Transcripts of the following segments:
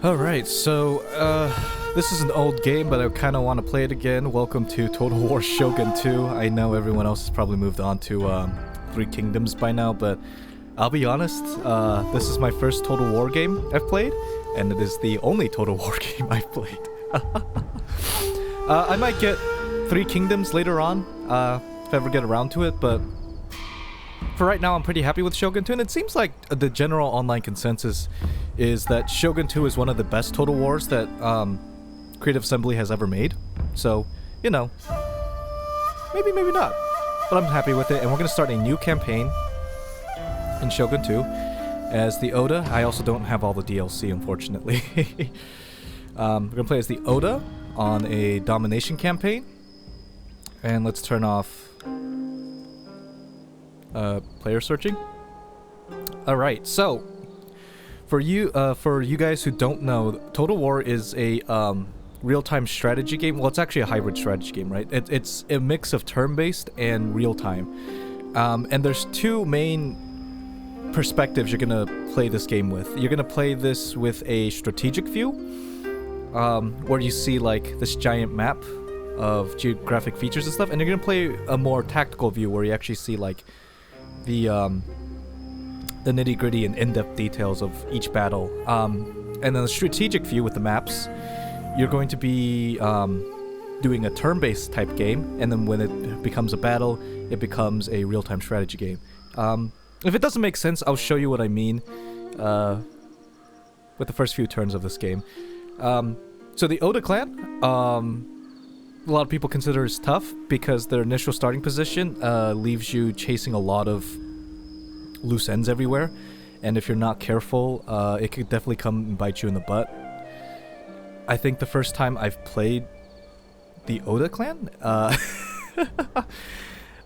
Alright, so, this is an old game, but I kind of want to play it again. Welcome to Total War Shogun 2. I know everyone else has probably moved on to, Three Kingdoms by now, but I'll be honest, this is my first Total War game I've played, and it is the only Total War game I've played. I might get Three Kingdoms later on, if I ever get around to it, but for right now I'm pretty happy with Shogun 2, and it seems like the general online consensus is that Shogun 2 is one of the best Total Wars that Creative Assembly has ever made. So, you know, maybe not. But I'm happy with it, and we're going to start a new campaign in Shogun 2 as the Oda. I also don't have all the DLC, unfortunately. We're going to play as the Oda on a domination campaign. And let's turn off player searching. Alright, so for you guys who don't know, Total War is a real-time strategy game. Well, it's actually a hybrid strategy game, right? It's a mix of turn-based and real-time. And there's two main perspectives you're gonna play this game with. You're gonna play this with a strategic view, where you see like this giant map of geographic features and stuff, and you're gonna play a more tactical view where you actually see like the nitty-gritty and in-depth details of each battle. And then the strategic view with the maps, you're going to be doing a turn-based type game, and then when it becomes a battle, it becomes a real-time strategy game. If it doesn't make sense, I'll show you what I mean with the first few turns of this game. So the Oda clan, a lot of people consider is tough because their initial starting position leaves you chasing a lot of loose ends everywhere, and if you're not careful, it could definitely come and bite you in the butt. I think the first time I've played the Oda clan, I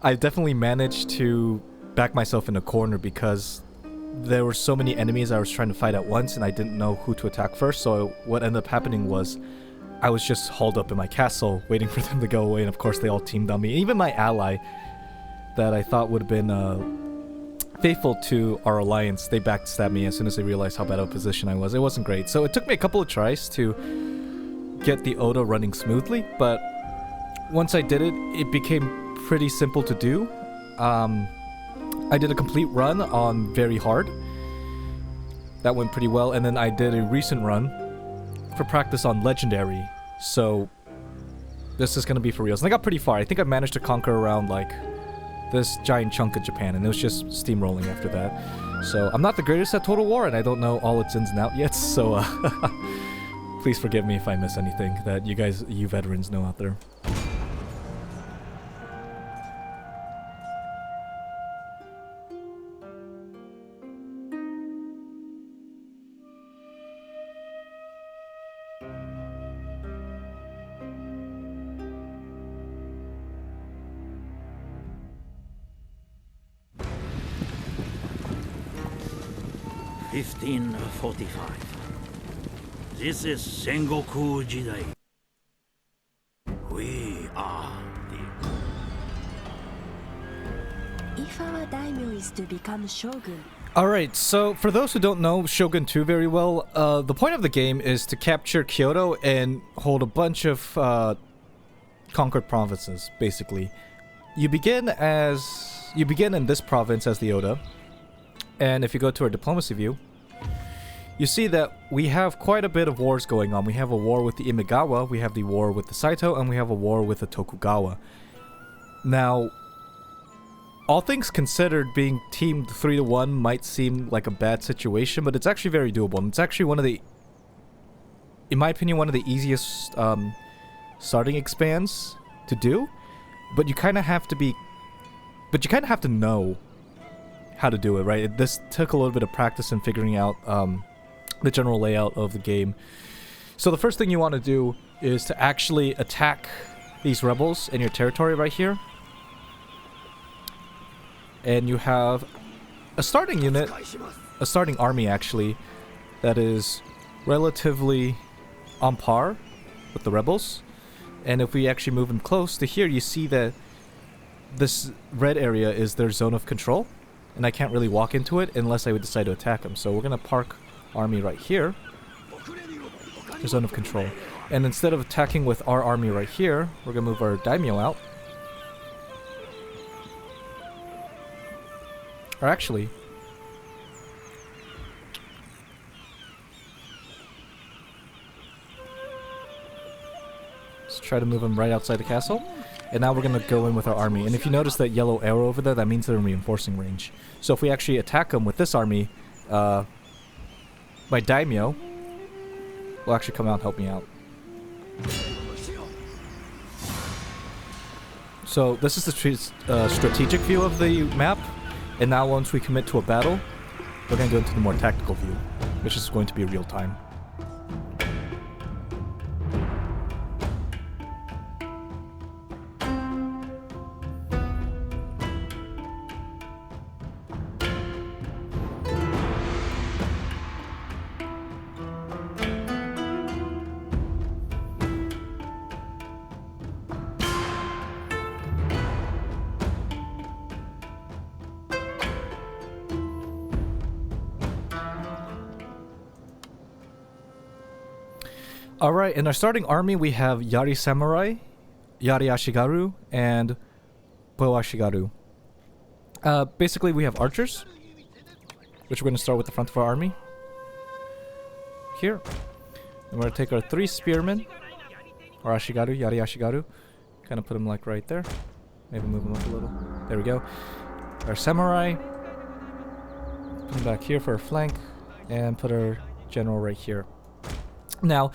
definitely managed to back myself in a corner because there were so many enemies I was trying to fight at once, and I didn't know who to attack first. So what ended up happening was I was just hauled up in my castle waiting for them to go away, and of course they all teamed on me. Even my ally that I thought would have been faithful to our alliance, they backstabbed me as soon as they realized how bad of a position I was. It wasn't great. So it took me a couple of tries to get the Oda running smoothly, but once I did it, it became pretty simple to do. I did a complete run on very hard. That went pretty well, and then I did a recent run for practice on legendary. So this is gonna be for reals. And I got pretty far. I think I managed to conquer around like this giant chunk of Japan, and it was just steamrolling after that. So I'm not the greatest at Total War, and I don't know all its ins and outs yet, so please forgive me if I miss anything that you veterans know out there. This is Sengoku Jidai. We are the... If our daimyo is to become shogun. Alright, so for those who don't know Shogun 2 very well, the point of the game is to capture Kyoto and hold a bunch of conquered provinces, basically. You begin in this province as the Oda, and if you go to our diplomacy view, you see that we have quite a bit of wars going on. We have a war with the Imagawa, we have the war with the Saito, and we have a war with the Tokugawa. Now, all things considered, being teamed 3-1 might seem like a bad situation, but it's actually very doable. And it's actually one of the, in my opinion, one of the easiest starting expands to do. But you kind of have to know how to do it, right? This took a little bit of practice in figuring out the general layout of the game. So the first thing you want to do is to actually attack these rebels in your territory right here. And you have a starting unit, a starting army actually, that is relatively on par with the rebels. And if we actually move in close to here, you see that this red area is their zone of control, and I can't really walk into it unless I would decide to attack them. So we're gonna park army right here, their zone of control. And instead of attacking with our army right here, we're gonna move our daimyo out. Or actually, let's try to move them right outside the castle. And now we're gonna go in with our army. And if you notice that yellow arrow over there, that means they're in reinforcing range. So if we actually attack them with this army, my daimyo will actually come out and help me out. So this is the strategic view of the map. And now once we commit to a battle, we're gonna go into the more tactical view, which is going to be real time. Alright, in our starting army we have Yari Samurai, Yari Ashigaru, and Bow Ashigaru. Basically we have archers, which we're going to start with the front of our army. Here. And we're going to take our 3 spearmen, or Ashigaru, Yari Ashigaru. Kind of put them like right there. Maybe move them up a little. There we go. Our samurai. Put them back here for our flank. And put our general right here. Now,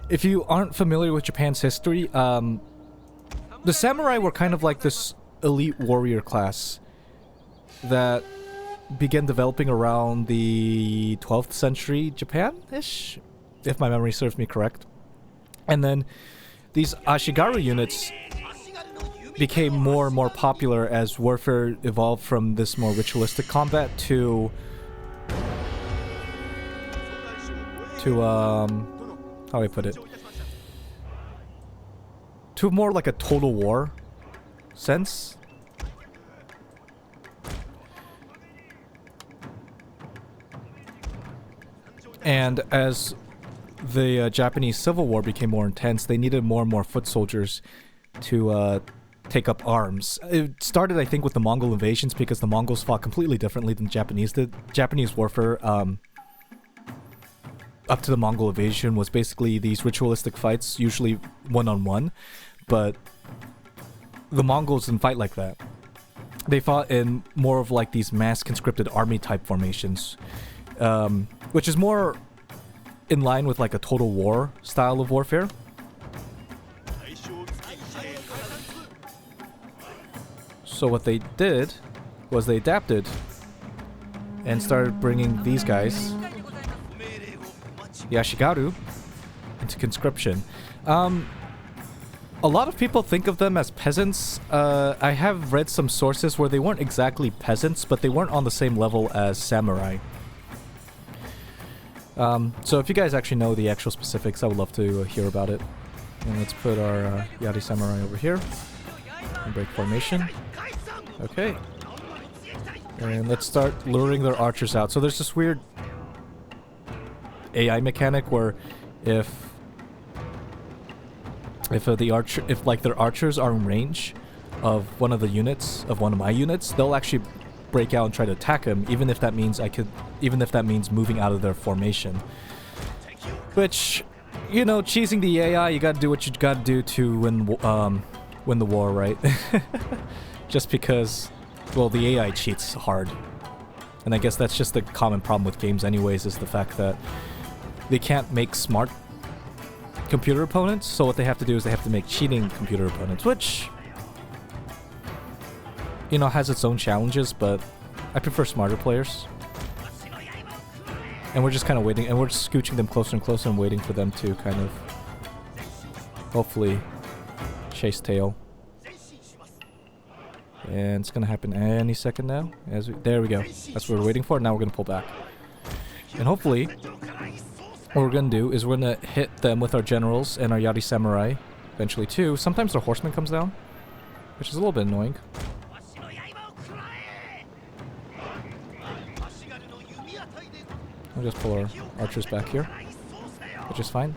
if you aren't familiar with Japan's history, the samurai were kind of like this elite warrior class that began developing around the 12th century Japan-ish, if my memory serves me correct. And then these Ashigaru units became more and more popular as warfare evolved from this more ritualistic combat to how do I put it? To more like a total war sense. And as the Japanese Civil War became more intense, they needed more and more foot soldiers to take up arms. It started, I think, with the Mongol invasions because the Mongols fought completely differently than the Japanese did. Japanese warfare, up to the Mongol invasion, was basically these ritualistic fights, usually one-on-one, but the Mongols didn't fight like that. They fought in more of like these mass conscripted army type formations, which is more in line with like a total war style of warfare. So what they did was they adapted and started bringing these guys, the Ashigaru, into conscription. A lot of people think of them as peasants. I have read some sources where they weren't exactly peasants, but they weren't on the same level as samurai. So if you guys actually know the actual specifics, I would love to hear about it. And let's put our Yari Samurai over here and break formation. Okay. And let's start luring their archers out. So there's this weird AI mechanic where if their archers are in range of one of the units of one of my units, they'll actually break out and try to attack him, even if that means moving out of their formation. Which, you know, cheesing the AI, you gotta do what you gotta do to win the war, right? Just because, well, the AI cheats hard. And I guess that's just the common problem with games anyways, is the fact that they can't make smart computer opponents, so what they have to do is they have to make cheating computer opponents, which, you know, has its own challenges, but I prefer smarter players. And we're just kind of waiting, and we're just scooching them closer and closer and waiting for them to kind of, hopefully, chase tail. And it's gonna happen any second now. There we go. That's what we're waiting for. Now we're gonna pull back. And hopefully, what we're gonna do is we're gonna hit them with our generals and our Yari Samurai, eventually too. Sometimes their horseman comes down, which is a little bit annoying. We'll just pull our archers back here, which is fine.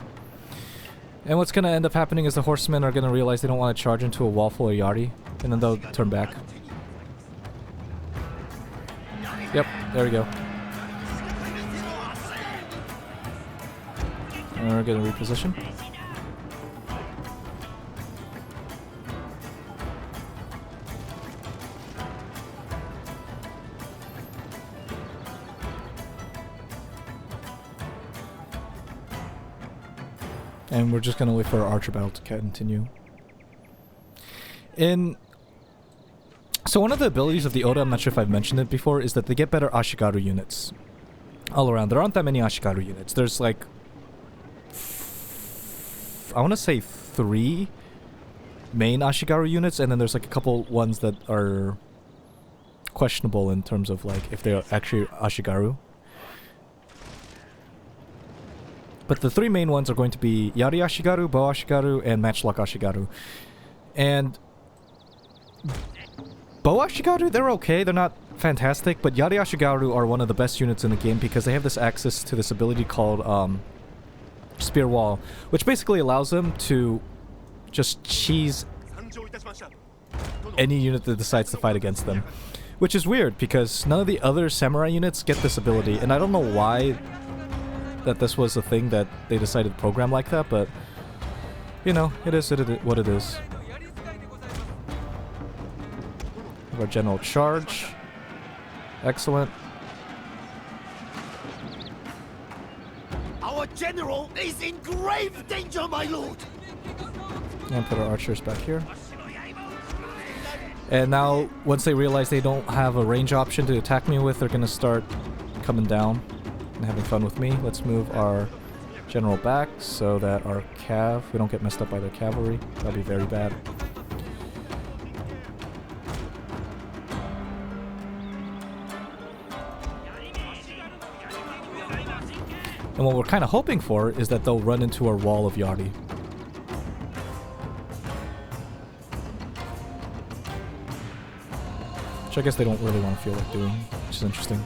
And what's gonna end up happening is the horsemen are gonna realize they don't want to charge into a wall full of Yari, and then they'll turn back. Yep, there we go. And we're gonna reposition. And we're just gonna wait for our archer battle to continue. So one of the abilities of the Oda, I'm not sure if I've mentioned it before, is that they get better Ashigaru units all around. There aren't that many Ashigaru units. There's like, I want to say 3 main Ashigaru units, and then there's like a couple ones that are questionable in terms of like if they're actually Ashigaru. But the 3 main ones are going to be Yari Ashigaru, Bow Ashigaru, and Matchlock Ashigaru. And Bow Ashigaru, they're okay, they're not fantastic, but Yari Ashigaru are one of the best units in the game because they have this access to this ability called Spear Wall, which basically allows them to just cheese any unit that decides to fight against them. Which is weird because none of the other samurai units get this ability, and I don't know why that this was a thing that they decided to program like that, but you know, it is what it is. Our general charge. Excellent. Our general is in grave danger, my lord. And put our archers back here. And now, once they realize they don't have a range option to attack me with, they're gonna start coming down and having fun with me. Let's move our general back so that our we don't get messed up by their cavalry. That'll be very bad. And what we're kind of hoping for is that they'll run into our wall of Yari. Which I guess they don't really want to feel like doing, which is interesting.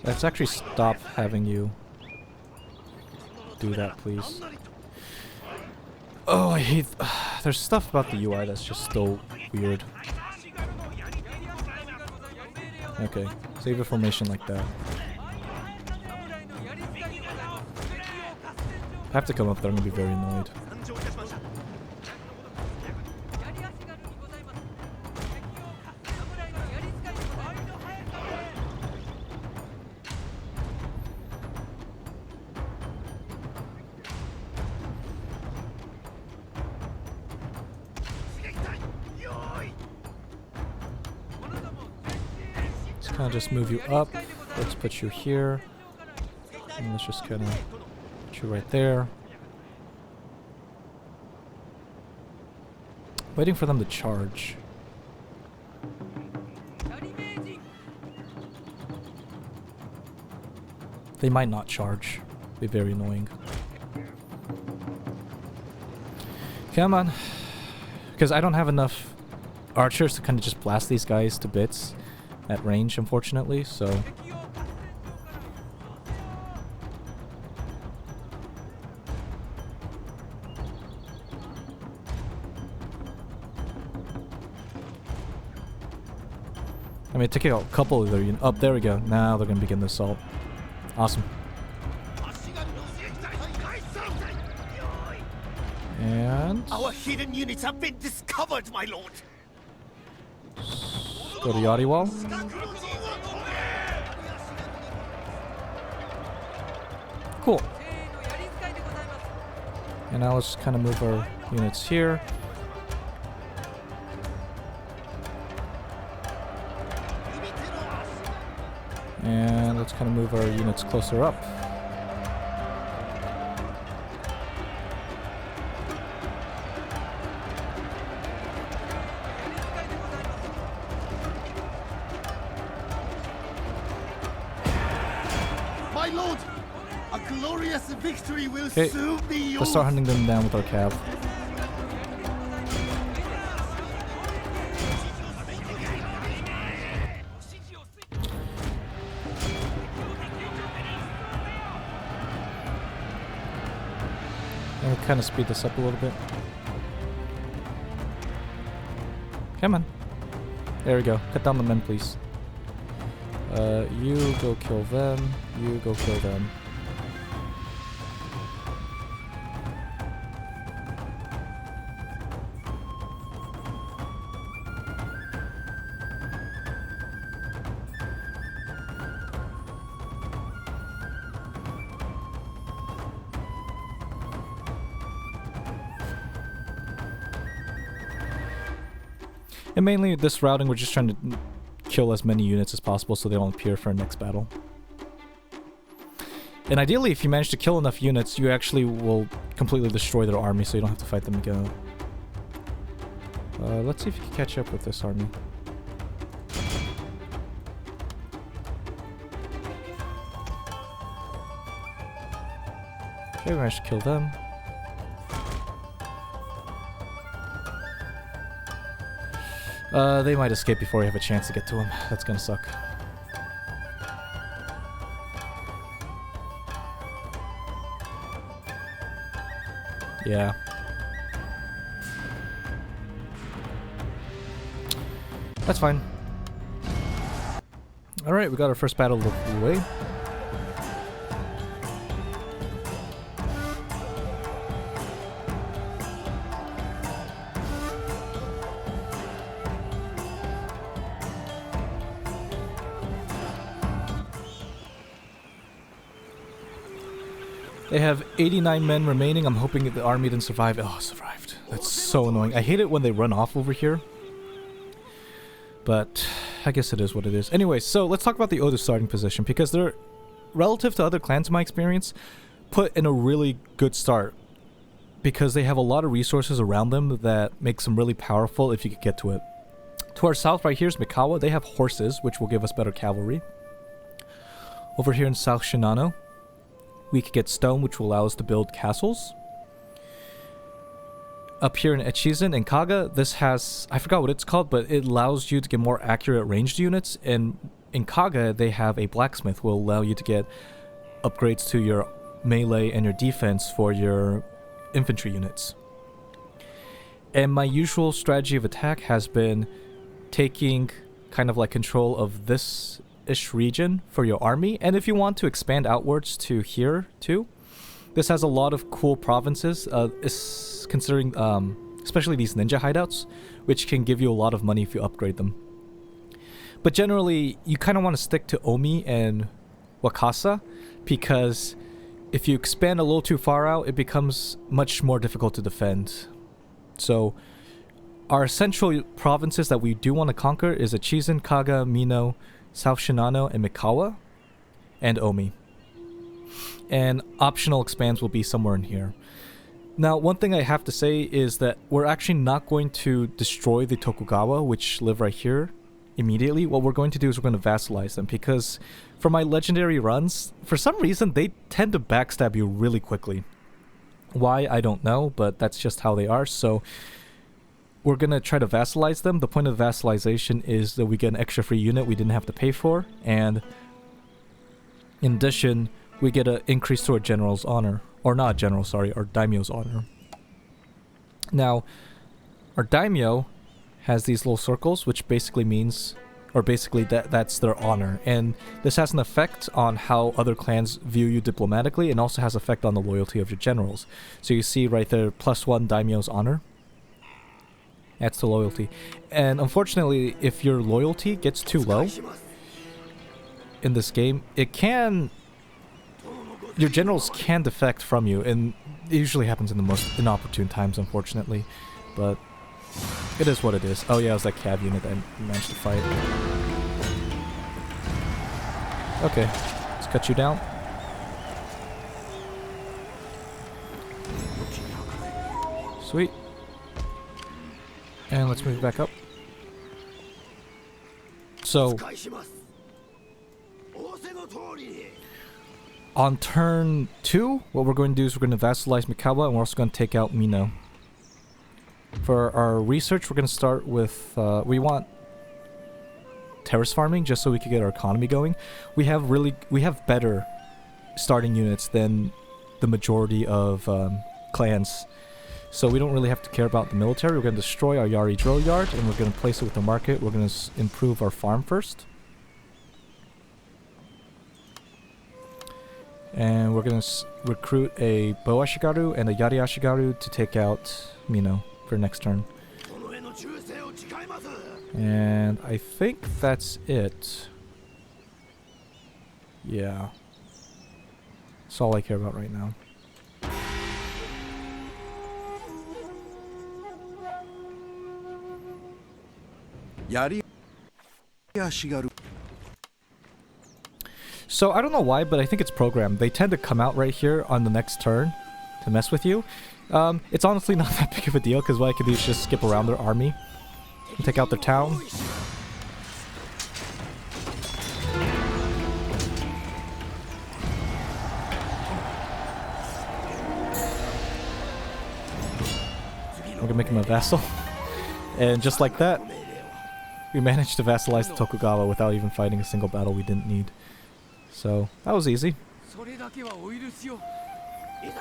Let's actually stop having you do that, please. Oh, I hate... there's stuff about the UI that's just so weird. Okay, save a formation like that. I have to come up there, I'm gonna be very annoyed. Let's just move you up. Let's put you here. And let's just kind of put you right there. Waiting for them to charge. They might not charge. Be very annoying. Come on. Because I don't have enough archers to kind of just blast these guys to bits at range, unfortunately, so... I mean, take out a couple of their units. Oh, there we go. Now they're going to begin the assault. Awesome. And... Our hidden units have been discovered, my lord. Go to Yari Wall. Cool. And now let's kind of move our units here. And let's kind of move our units closer up. My lord, a glorious victory will soon be yours. Let's start hunting them down with our cav. kind of speed this up a little bit. Come on. There we go. Cut down the men, please. You go kill them. You go kill them. And mainly this routing, we're just trying to kill as many units as possible so they don't appear for our next battle. And ideally, if you manage to kill enough units, you actually will completely destroy their army so you don't have to fight them again. Let's see if you can catch up with this army. Okay, we managed to kill them. They might escape before we have a chance to get to them. That's gonna suck. Yeah. That's fine. Alright, we got our first battle of the way. They have 89 men remaining. I'm hoping that the army didn't survive. Oh, survived. That's so annoying. I hate it when they run off over here. But I guess it is what it is. Anyway, so let's talk about the Oda's starting position, because they're, relative to other clans in my experience, put in a really good start. Because they have a lot of resources around them that makes them really powerful if you could get to it. To our south right here is Mikawa. They have horses, which will give us better cavalry. Over here in South Shinano, we could get stone, which will allow us to build castles. Up here in Echizen and Kaga, this has, I forgot what it's called, but it allows you to get more accurate ranged units. And in Kaga, they have a blacksmith, will allow you to get upgrades to your melee and your defense for your infantry units. And my usual strategy of attack has been taking kind of like control of this-ish region for your army. And if you want to expand outwards to here too, this has a lot of cool provinces, considering especially these ninja hideouts, which can give you a lot of money if you upgrade them. But generally, you kind of want to stick to Omi and Wakasa, because if you expand a little too far out, it becomes much more difficult to defend. So our central provinces that we do want to conquer is Echizen, Kaga, Mino, South Shinano, and Mikawa, and Omi. And optional expands will be somewhere in here. Now, one thing I have to say is that we're actually not going to destroy the Tokugawa, which live right here, immediately. What we're going to do is we're going to vassalize them, because for my legendary runs, for some reason, they tend to backstab you really quickly. Why, I don't know, but that's just how they are. So we're going to try to vassalize them. The point of vassalization is that we get an extra free unit we didn't have to pay for, and in addition, we get an increase to our general's honor. Or not general, sorry, our daimyo's honor. Now, our daimyo has these little circles, which basically means, or basically that's their honor. And this has an effect on how other clans view you diplomatically, and also has effect on the loyalty of your generals. So you see right there, +1 daimyo's honor. Adds to loyalty. And unfortunately, if your loyalty gets too low in this game, it can... your generals can defect from you, and it usually happens in the most inopportune times, unfortunately. But it is what it is. Oh yeah, it was that cav unit that I managed to fight. Okay, let's cut you down. Sweet. And let's move back up. So on turn 2, what we're going to do is we're going to vassalize Mikawa, and we're also going to take out Mino. For our research, we're going to start with, we want terrace farming, just so we can get our economy going. We have better starting units than the majority of clans. So we don't really have to care about the military. We're going to destroy our Yari drill yard, and we're going to place it with the market. We're going to improve our farm first. And we're going to recruit a Bo Ashigaru and a Yari Ashigaru to take out Mino for next turn. And I think that's it. Yeah. That's all I care about right now. Yari Ashigaru. So I don't know why, but I think it's programmed. They tend to come out right here on the next turn to mess with you. It's honestly not that big of a deal because what I could do is just skip around their army and take out their town. We're gonna make him a vassal. And just like that, we managed to vassalize the Tokugawa without even fighting a single battle we didn't need. So that was easy.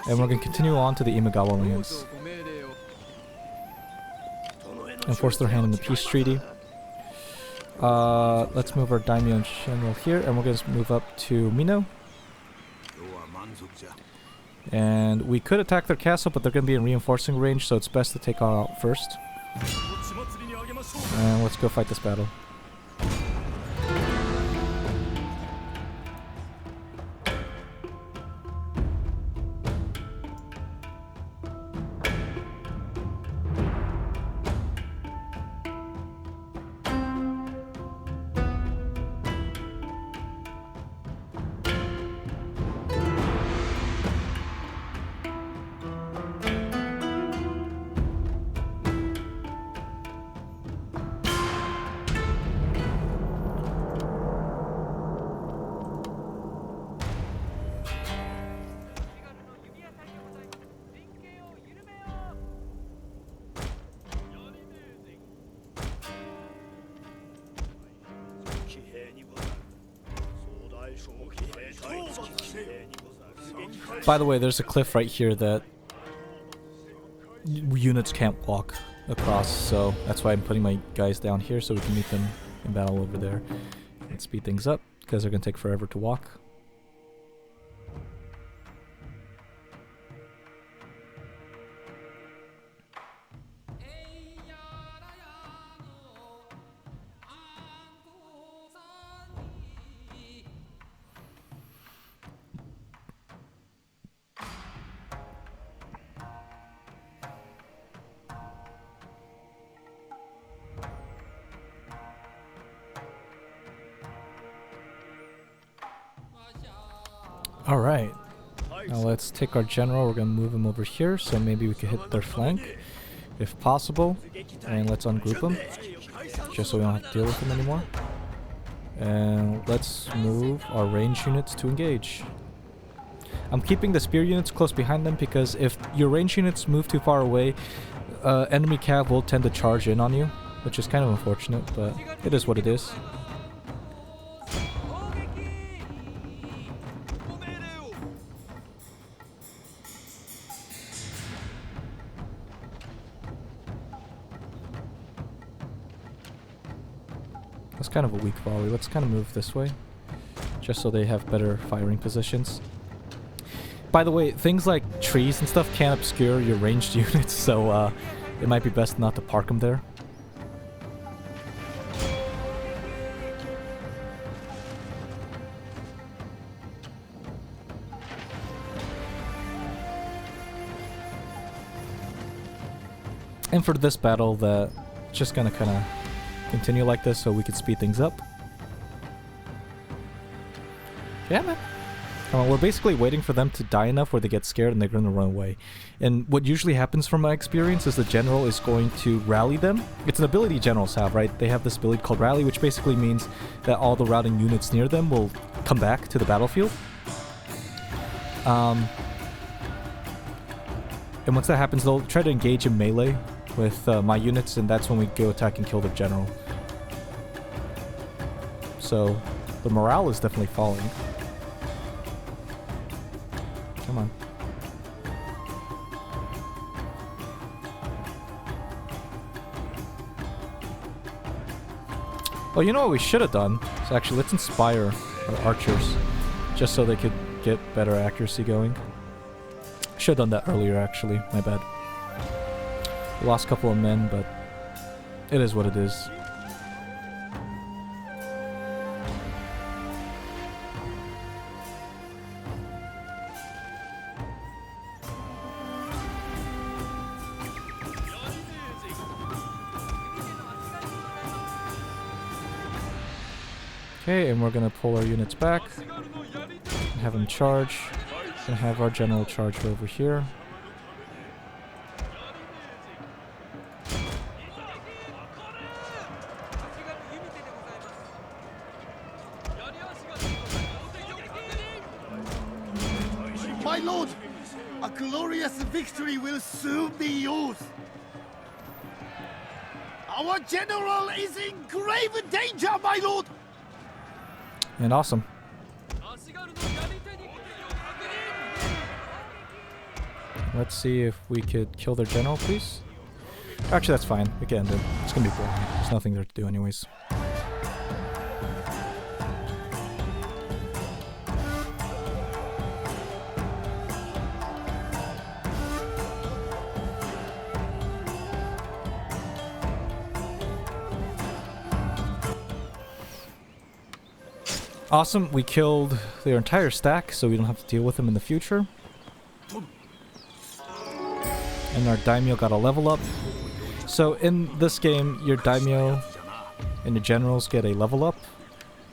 And we're going to continue on to the Imagawa lands. And force their hand in the peace treaty. Let's move our daimyo and general here, and we're going to move up to Mino. And we could attack their castle, but they're going to be in reinforcing range, so it's best to take all out first. And let's go fight this battle. By the way, there's a cliff right here that units can't walk across, so that's why I'm putting my guys down here so we can meet them in battle over there. Let's speed things up because they're going to take forever to walk. Alright, now let's take our general, we're going to move him over here, so maybe we can hit their flank, if possible, and let's ungroup them, just so we don't have to deal with them anymore. And let's move our range units to engage. I'm keeping the spear units close behind them because if your range units move too far away, enemy cav will tend to charge in on you, which is kind of unfortunate, but it is what it is. That's kind of a weak volley. Let's kind of move this way, just so they have better firing positions. By the way, things like trees and stuff can obscure your ranged units, so it might be best not to park them there. And for this battle, just gonna kind of continue like this so we can speed things up. Yeah, man. We're basically waiting for them to die enough where they get scared and they're going to run away. And what usually happens from my experience is the general is going to rally them. It's an ability generals have, right? They have this ability called rally, which basically means that all the routing units near them will come back to the battlefield. And once that happens, they'll try to engage in melee with my units, and that's when we go attack and kill their general. So the morale is definitely falling. Come on. Oh, you know what we should have done? So actually, let's inspire our archers, just so they could get better accuracy going. Should have done that earlier, actually. My bad. Lost a couple of men, but it is what it is. Okay, and we're gonna pull our units back and have them charge, and have our general charge over here. My lord, a glorious victory will soon be yours. Our general is in grave danger, my lord. And awesome. Let's see if we could kill their general, please. Actually, that's fine. We can end it. It's gonna be boring. There's nothing there to do anyways. Awesome, we killed their entire stack, so we don't have to deal with them in the future. And our daimyo got a level up. So in this game, your daimyo and your generals get a level up,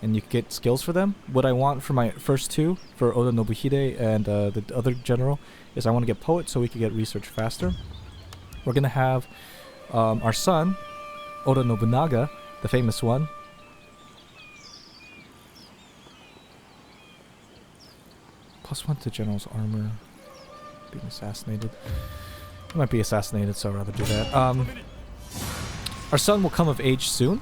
and you get skills for them. What I want for my first two, for Oda Nobuhide and the other general, is I want to get poet so we can get research faster. We're gonna have our son, Oda Nobunaga, the famous one. +1 to general's armor. Being assassinated. He might be assassinated, so I'd rather do that. Our son will come of age soon,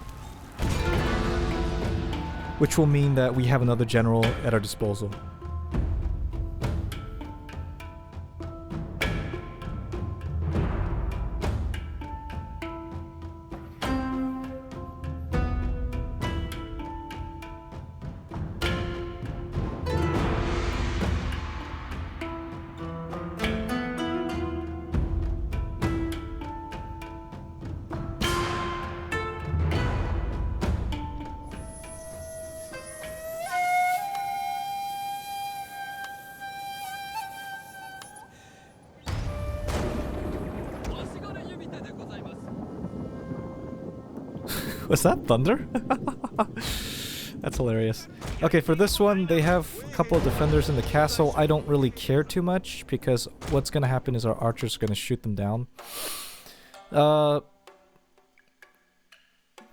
which will mean that we have another general at our disposal. Was that thunder? That's hilarious. Okay, for this one, they have a couple of defenders in the castle. I don't really care too much, because what's going to happen is our archers are going to shoot them down. The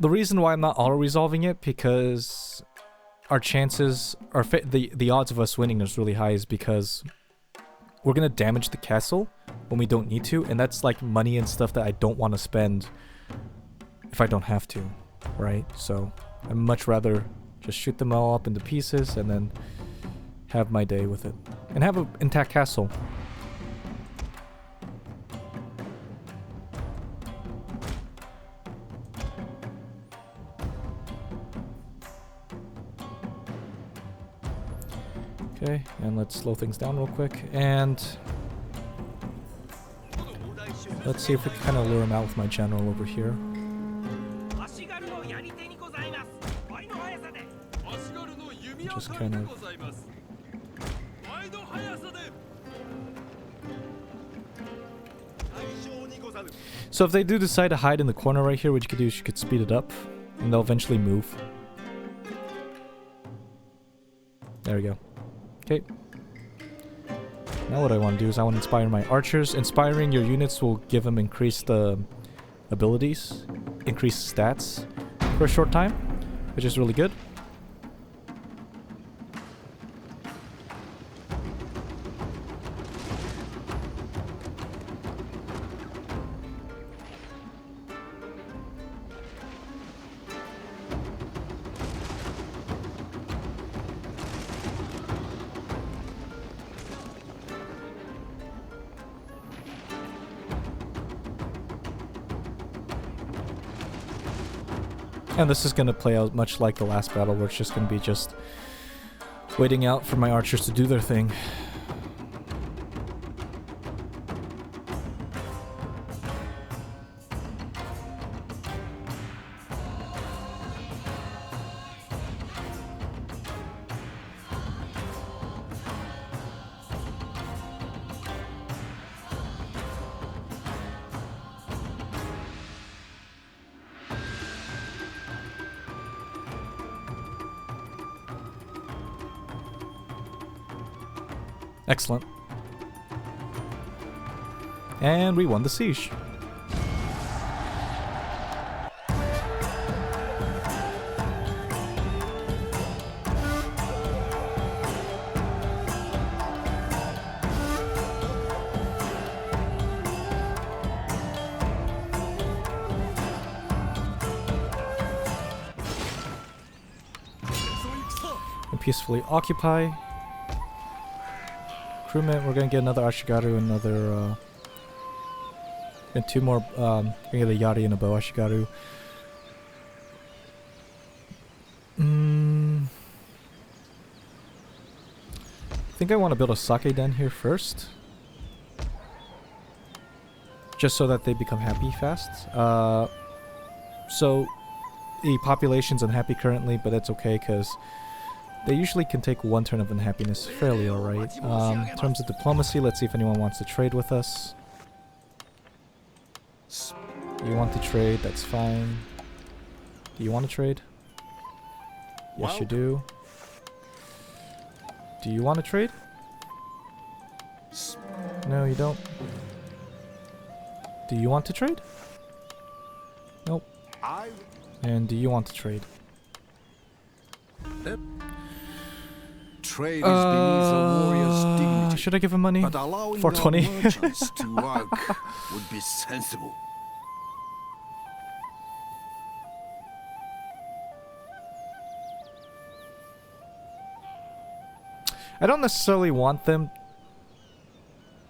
reason why I'm not auto-resolving it, because our chances, the odds of us winning is really high, is because we're going to damage the castle when we don't need to, and that's like money and stuff that I don't want to spend if I don't have to, right? So I'd much rather just shoot them all up into pieces and then have my day with it. And have an intact castle. Okay, and let's slow things down real quick. And let's see if we can kind of lure him out with my general over here. Just kind of... So if they do decide to hide in the corner right here, what you could do is you could speed it up, and they'll eventually move. There we go. Okay. Now what I want to do is I want to inspire my archers. Inspiring your units will give them increased abilities, increased stats for a short time, which is really good. And this is going to play out much like the last battle, where it's just going to be just waiting out for my archers to do their thing. Excellent. And we won the siege. And peacefully occupy. Crewman, we're gonna get another Ashigaru, another and two more, we're gonna get a Yari and a Bow Ashigaru. I think I want to build a sake den here first. Just so that they become happy fast. So the population's unhappy currently, but that's okay because they usually can take one turn of unhappiness fairly alright. In terms of diplomacy, let's see if anyone wants to trade with us. You want to trade, that's fine. Do you want to trade? Yes, you do. Do you want to trade? No, you don't. Do you want to trade? Nope. And do you want to trade? Trade is beneath a warrior's dignity. Should I give him money? But allowing 420. our merchants to work would be sensible. I don't necessarily want them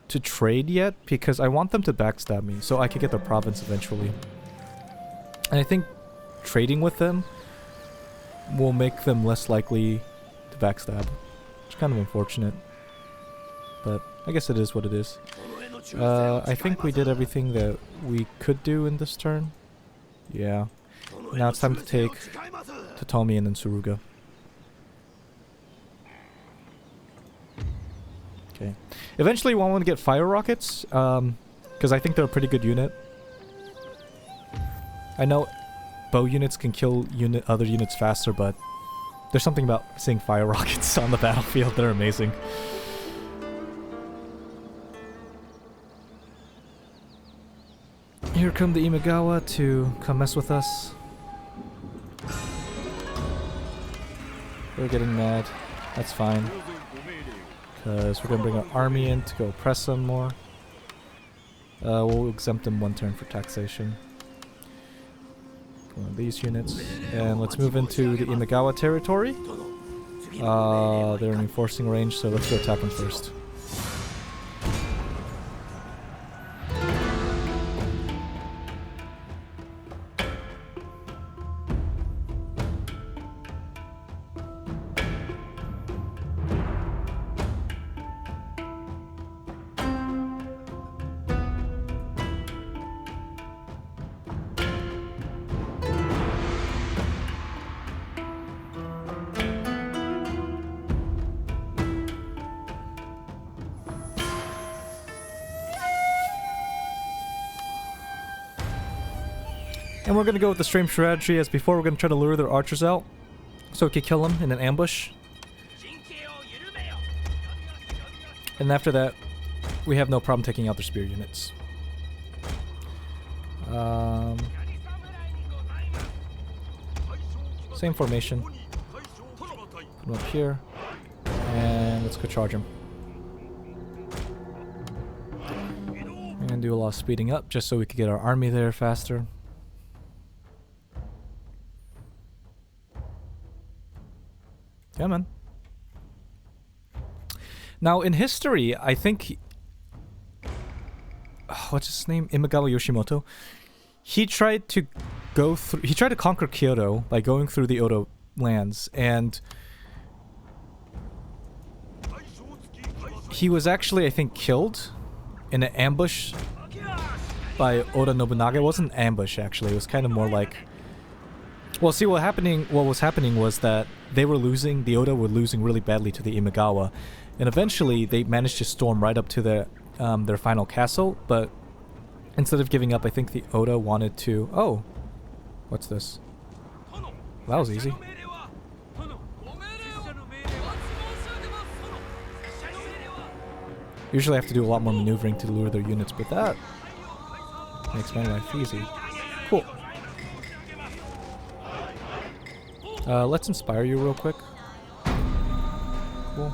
to trade yet, because I want them to backstab me so I could get their province eventually. And I think trading with them will make them less likely to backstab. It's kind of unfortunate, but I guess it is what it is. I think we did everything that we could do in this turn. Yeah. Now it's time to take Totomi and then Suruga. Okay. Eventually we'll want to get fire rockets, because I think they're a pretty good unit. I know bow units can kill other units faster, but there's something about seeing fire rockets on the battlefield that are amazing. Here come the Imagawa to come mess with us. They're getting mad. That's fine. Because we're going to bring our army in to go press them more. We'll exempt them one turn for taxation. One of these units. And let's move into the Imagawa territory. They're in enforcing range, so let's go attack them first. And we're going to go with the same strategy as before. We're going to try to lure their archers out so we can kill them in an ambush. And after that, we have no problem taking out their spear units. Same formation. Put them up here. And let's go charge them. We're going to do a lot of speeding up just so we can get our army there faster. Yeah, man. Now, in history, I think... what's his name? Imagawa Yoshimoto. He tried to go through. He tried to conquer Kyoto by going through the Oda lands, and he was actually, I think, killed in an ambush by Oda Nobunaga. It wasn't an ambush, actually. It was kind of more like... Well, see, what was happening was that they were losing, the Oda were losing really badly to the Imagawa, and eventually they managed to storm right up to their final castle, but instead of giving up, I think the Oda wanted to... Oh! What's this? That was easy. Usually I have to do a lot more maneuvering to lure their units, but that makes my life easy. Cool. Let's inspire you real quick. Cool.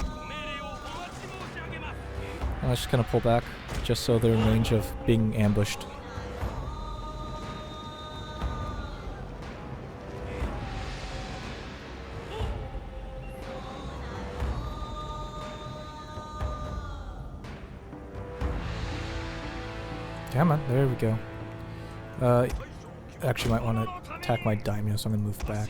Let's just kind of pull back, just so they're in range of being ambushed. Damn it, there we go. Actually might want to attack my daimyo, so I'm gonna move back.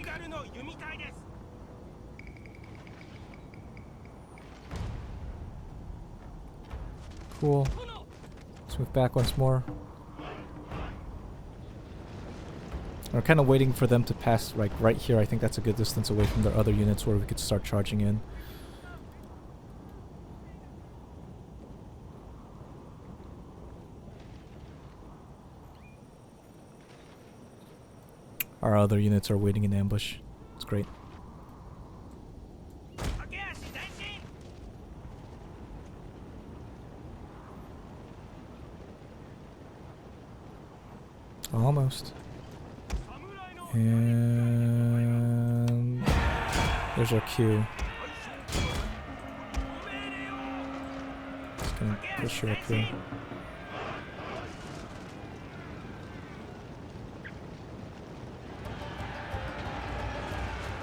Cool. Let's move back once more. We're kind of waiting for them to pass like right here. I think that's a good distance away from their other units where we could start charging in. Our other units are waiting in ambush. It's great. Almost. And there's our Q. Just gonna push her up here.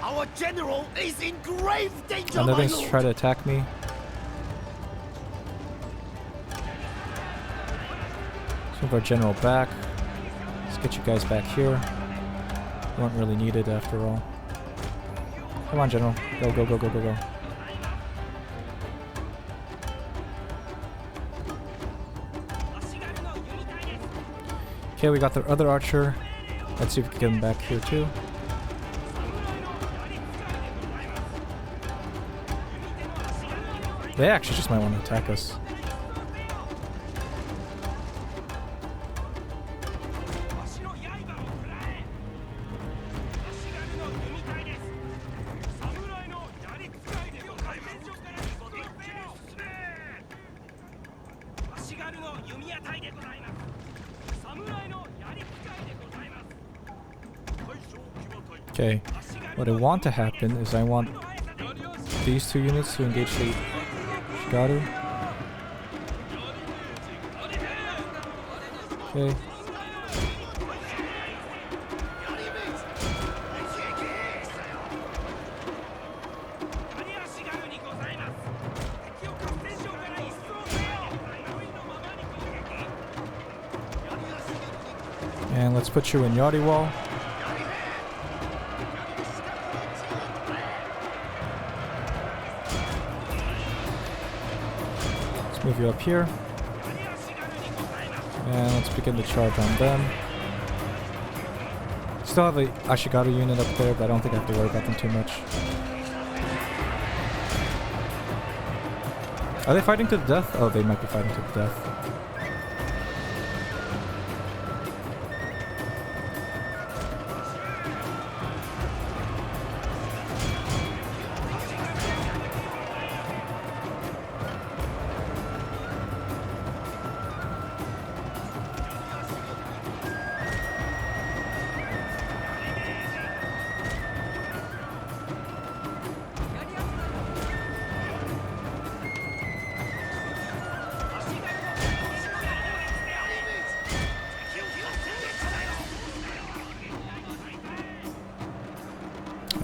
Our general is in grave danger, And they're my gonna lord. try to attack me. Let's move our general back. Let's get you guys back here. You weren't really needed after all. Come on, general. Go, go, go, go, go, go. Okay, we got their other archer. Let's see if we can get him back here too. They actually just might want to attack us. Okay, what I want to happen is I want these two units to engage the Shogun. Okay. And let's put you in Yari Wall. Let's move you up here. And let's begin the charge on them. Still have the Ashigaru unit up there, but I don't think I have to worry about them too much. Are they fighting to the death? Oh, they might be fighting to the death.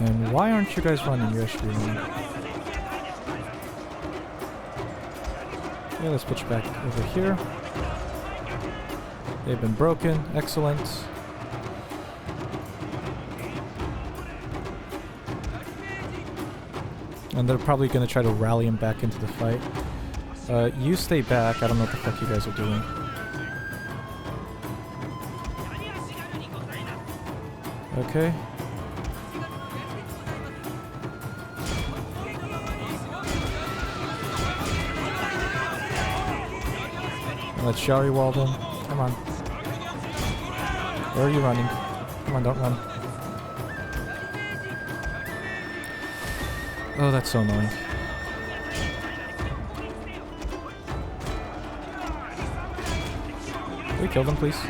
And why aren't you guys running? You actually running. Okay, let's put you back over here. They've been broken. Excellent. And they're probably gonna try to rally him back into the fight. You stay back. I don't know what the fuck you guys are doing. Okay. Let's Shari wall them. Come on. Where are you running? Come on, don't run. Oh, that's so annoying. Can we kill them, please?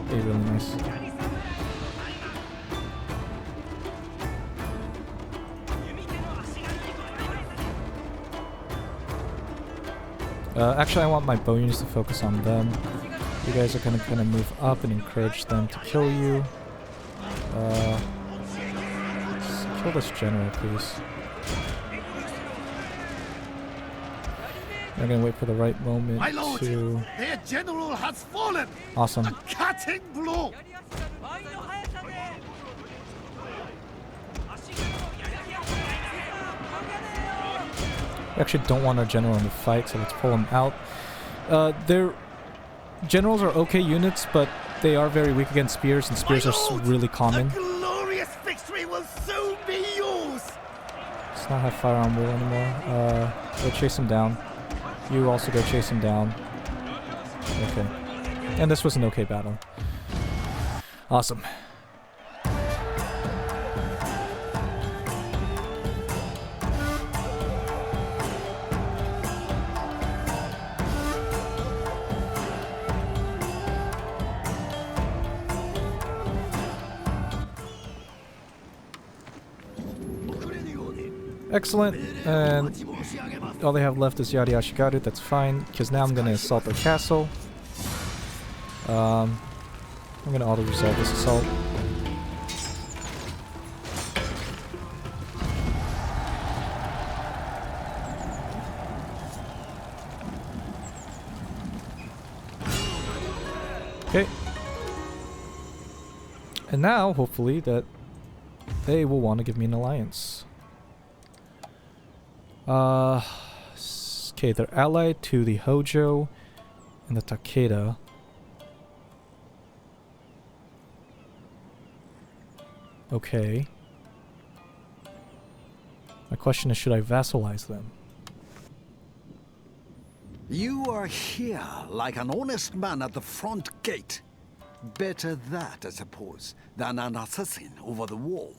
Be really nice. Actually, I want my bow units to focus on them. You guys are gonna kind of move up and encourage them to kill you. Kill this general, please. I'm gonna wait for the right moment My lord, to... their general has fallen! Awesome. A cutting blow! We actually don't want our general in the fight, so let's pull him out. Their generals are okay units, but they are very weak against spears, and spears are really common. A glorious victory will soon be yours! Let's not have fire on will anymore. Go chase him down. You also go chase him down. Okay. And this was an okay battle. Awesome. Excellent, and all they have left is Yari Ashigaru. That's fine, because now I'm going to assault their castle. I'm going to auto-resolve this assault. Okay. And now, hopefully, that they will want to give me an alliance. Okay, they're allied to the Hojo and the Takeda. Okay. My question is, should I vassalize them? You are here like an honest man at the front gate. Better that, I suppose, than an assassin over the wall.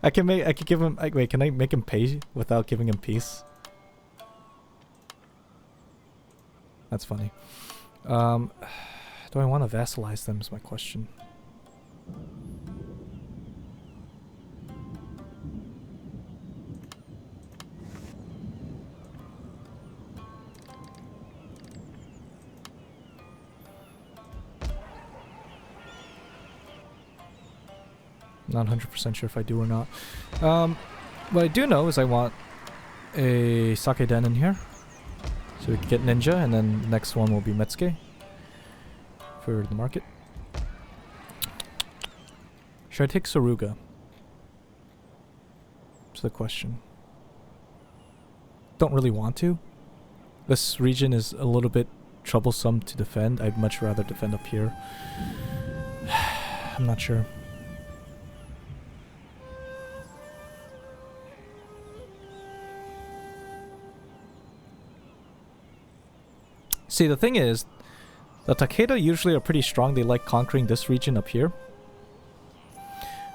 I can give him. Wait, can I make him pay without giving him peace? That's funny. Do I want to vassalize them? Is my question. Not 100% sure if I do or not. What I do know is I want a Sake Den in here. So we can get Ninja, and then the next one will be Metsuke for the market. Should I take Saruga? That's the question. Don't really want to. This region is a little bit troublesome to defend. I'd much rather defend up here. I'm not sure. See, the thing is, the Takeda usually are pretty strong. They like conquering this region up here.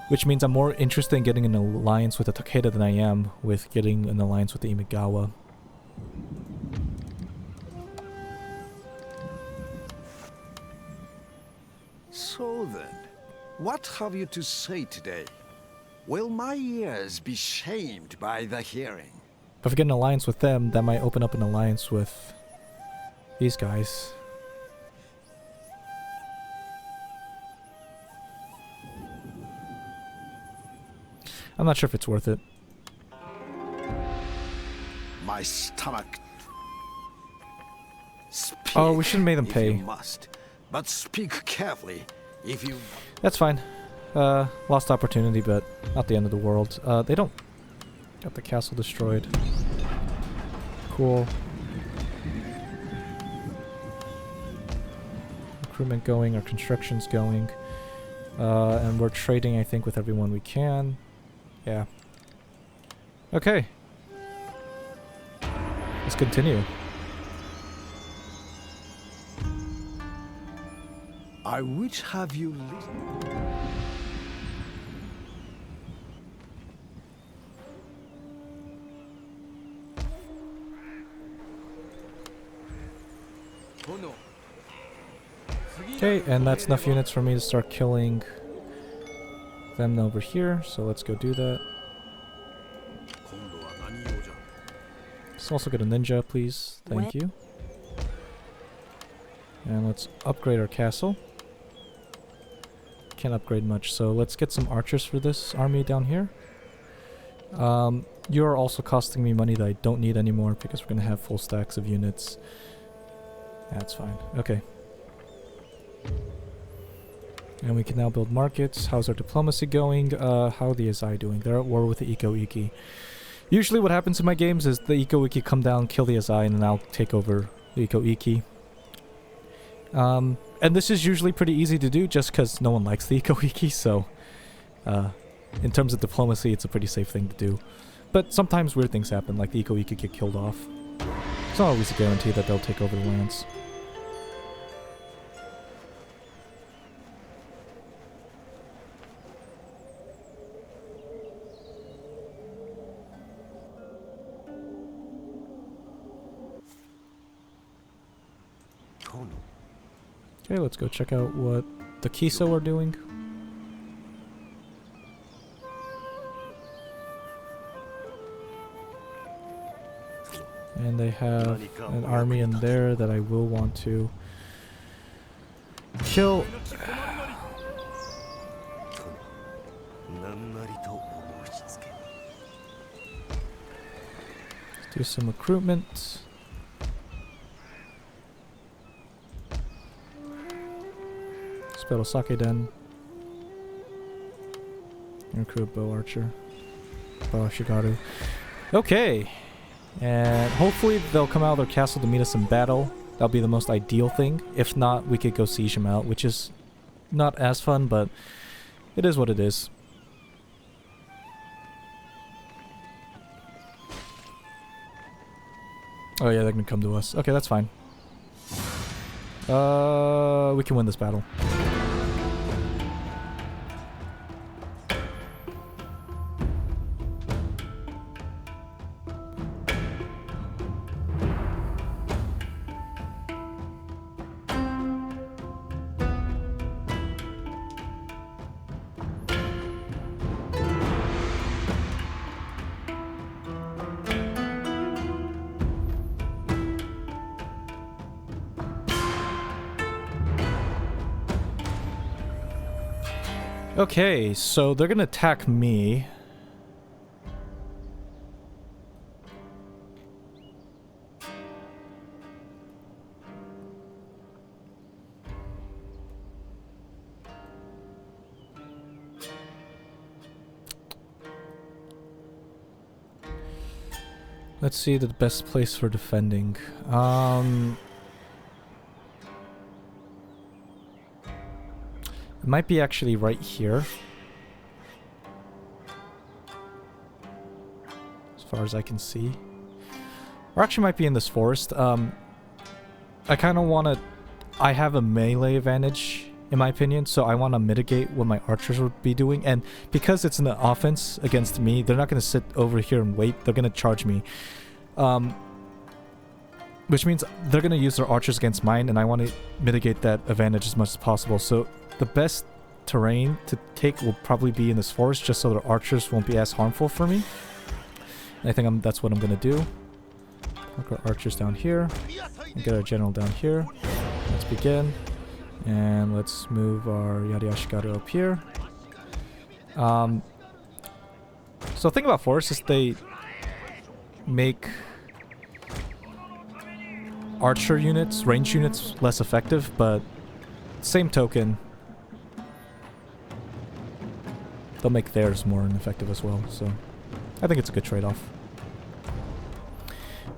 Which means I'm more interested in getting an alliance with the Takeda than I am with getting an alliance with the Imagawa. So then, what have you to say today? Will my ears be shamed by the hearing? If I get an alliance with them, that might open up an alliance with these guys. I'm not sure if it's worth it. My stomach. Speak We shouldn't make them if pay. you must, but speak carefully if you... That's fine. Lost opportunity, but not the end of the world. They don't... Got the castle destroyed. Cool. Recruitment going, our construction's going. And we're trading, I think, with everyone we can. Yeah. Okay. Let's continue. I would have you listen. Okay, and that's enough units for me to start killing them over here, so let's go do that. Let's also get a ninja, please. Thank you. And let's upgrade our castle. Can't upgrade much, so let's get some archers for this army down here. You're also costing me money that I don't need anymore because we're going to have full stacks of units. That's fine. Okay. And we can now build markets. How's our diplomacy going? How are the Azai doing? They're at war with the Iko-Iki. Usually what happens in my games is the Iko-Iki come down, kill the Azai, and then I'll take over the Iko-Iki. And this is usually pretty easy to do just because no one likes the Iko-Iki, so... in terms of diplomacy, it's a pretty safe thing to do. But sometimes weird things happen, like the Iko-Iki get killed off. It's not always a guarantee that they'll take over the lands. Okay, let's go check out what the Kiso are doing. And they have an army in there that I will want to kill. Let's do some recruitment. Spell Sake-den. Recruit Bow Archer. Bow Shigaru. Okay. And hopefully they'll come out of their castle to meet us in battle. That'll be the most ideal thing. If not, we could go siege them out, which is not as fun, but it is what it is. Oh yeah, they're gonna come to us. Okay, that's fine. We can win this battle. Okay, so they're gonna attack me. Let's see the best place for defending. It might be actually right here. As far as I can see. Or actually might be in this forest. I kind of want to... I have a melee advantage, in my opinion, so I want to mitigate what my archers would be doing. And because it's an offense against me, they're not going to sit over here and wait. They're going to charge me. Which means they're going to use their archers against mine, and I want to mitigate that advantage as much as possible. So the best terrain to take will probably be in this forest, just so their archers won't be as harmful for me. And I think that's what I'm going to do. Park our archers down here, and get our general down here. Let's begin. And let's move our Yari-Ashigaru up here. So the thing about forests is they make archer units, range units, less effective, but same token, they'll make theirs more ineffective as well. So I think it's a good trade-off.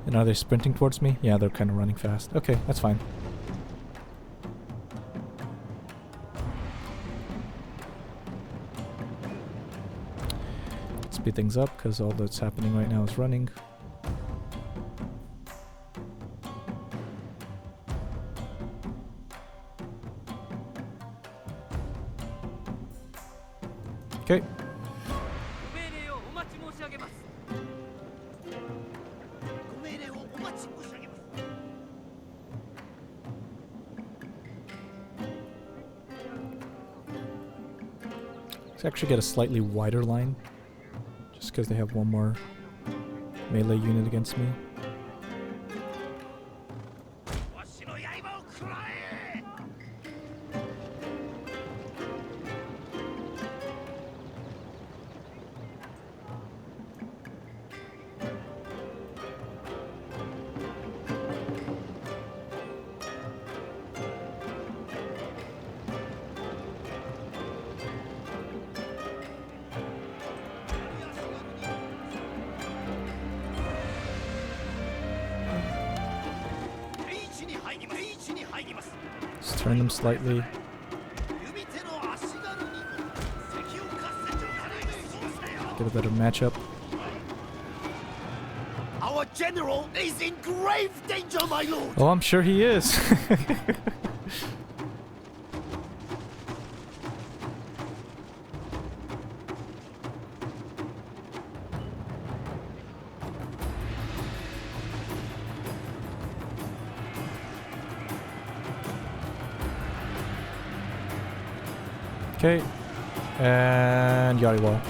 And are they sprinting towards me? Yeah, they're kind of running fast. Okay, that's fine. Speed things up because all that's happening right now is running. Okay. Let's actually get a slightly wider line, just because they have one more melee unit against me. Just turn them slightly. Get a better matchup. Our general is in grave danger, my lord! Oh, I'm sure he is. Okay, and Yari wall.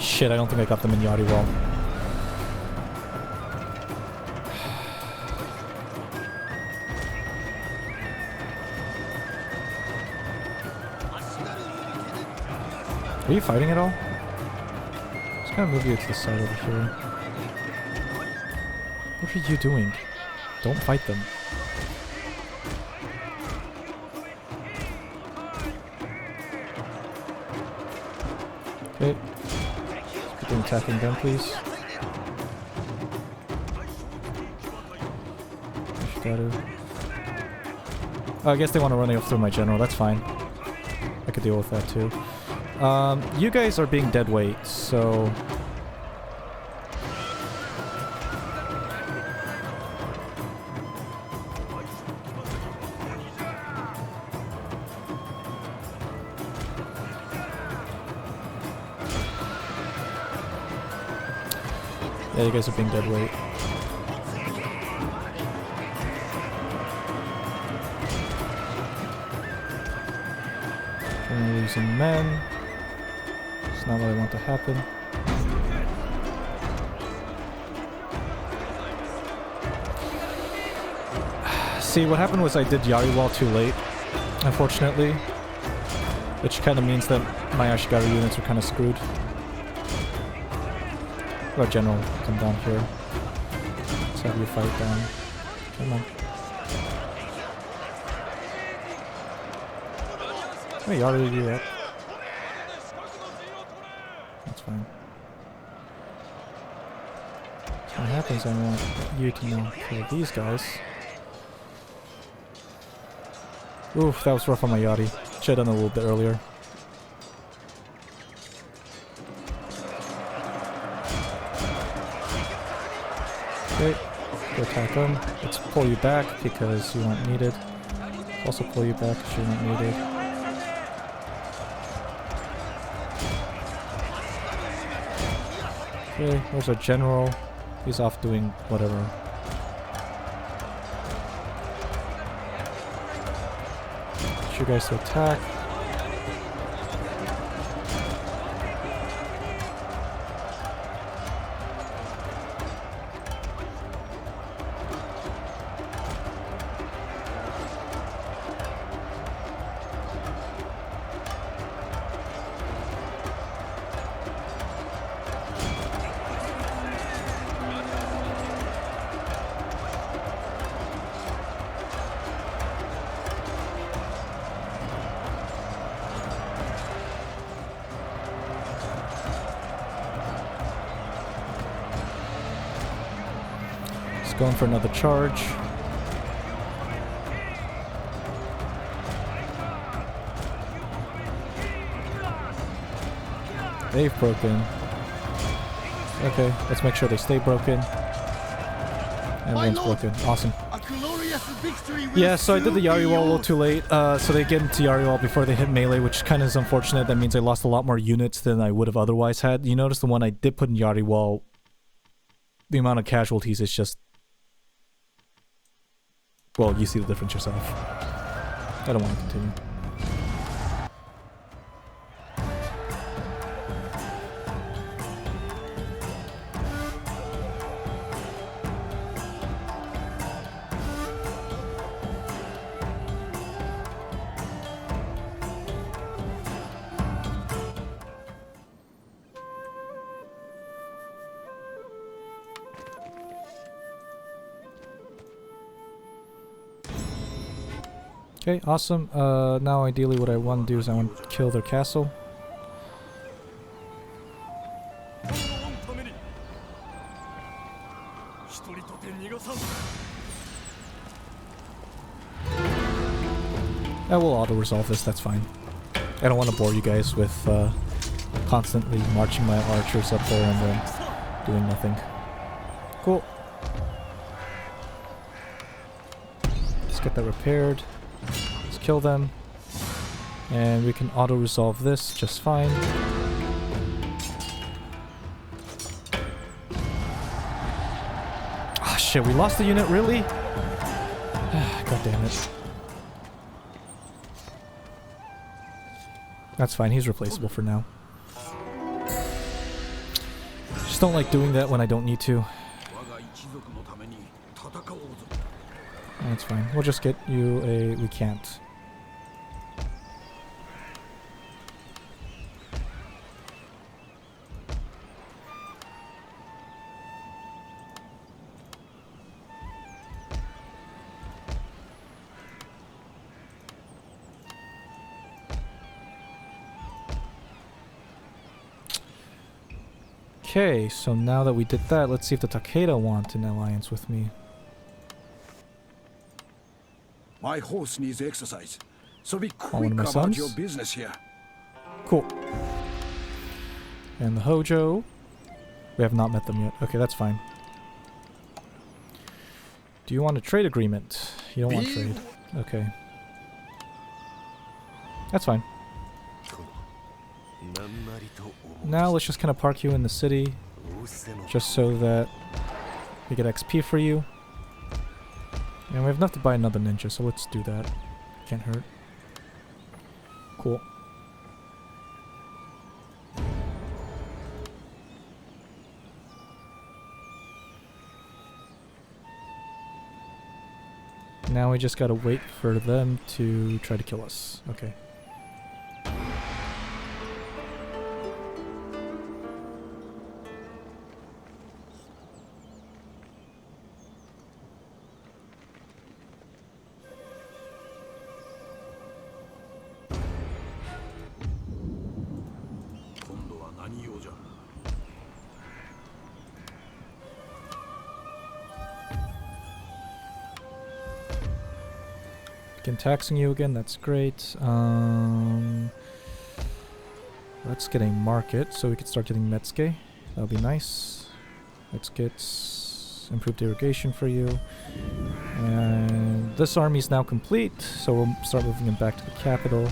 Shit, I don't think I got them in Yari wall. Are you fighting at all? Just gonna move you to the side over here. What are you doing? Don't fight them. Okay. Keep on attacking them, please. Oh, I guess they want to run off through my general. That's fine. I could deal with that too. You guys are being dead weight, so... Yeah, you guys are being dead weight. I'm losing men. It's not what I want to happen. See, what happened was I did Yari Wall too late, unfortunately. Which kind of means that my Ashigaru units are kind of screwed. Our general, come down here. Let's have you fight down. Come on. Oh, Yari, you up. That's fine. So what happens, I want you to now kill these guys. Oof, that was rough on my Yari. Should have done a little bit earlier. Okay, go attack them. Let's pull you back because you aren't needed. Also pull you back because you're not needed. Okay, there's our general. He's off doing whatever. Get you guys to attack. Going for another charge. They've broken. Okay, let's make sure they stay broken. Everyone's broken. Awesome. A glorious victory will Yeah, so I did the soon be Yari wall a little yours. too late. So they get into Yari wall before they hit melee, which kind of is unfortunate. That means I lost a lot more units than I would have otherwise had. You notice the one I did put in Yari wall, the amount of casualties is just... Well, you see the difference yourself. I don't want to continue. Okay, awesome. Now ideally what I want to do is I want to kill their castle. I will auto-resolve this, that's fine. I don't want to bore you guys with constantly marching my archers up there and then doing nothing. Cool. Let's get that repaired. Let's kill them. And we can auto-resolve this just fine. Ah, shit, we lost the unit, really? God damn it. That's fine, he's replaceable for now. Just don't like doing that when I don't need to. That's fine. We'll just get you a... We can't. Okay, so now that we did that, let's see if the Takeda want an alliance with me. My horse needs exercise, so be one quick of my about sons? your business here. Cool. And the Hojo. We have not met them yet. Okay, that's fine. Do you want a trade agreement? You don't want trade. Okay. That's fine. Now let's just kind of park you in the city, just so that we get XP for you. And we have enough to buy another ninja, so let's do that. Can't hurt. Cool. Now we just gotta wait for them to try to kill us. Okay. Begin taxing you again, that's great. Let's get a market so we can start getting Metsuke. That'll be nice. Let's get improved irrigation for you. And this army is now complete, so we'll start moving them back to the capital.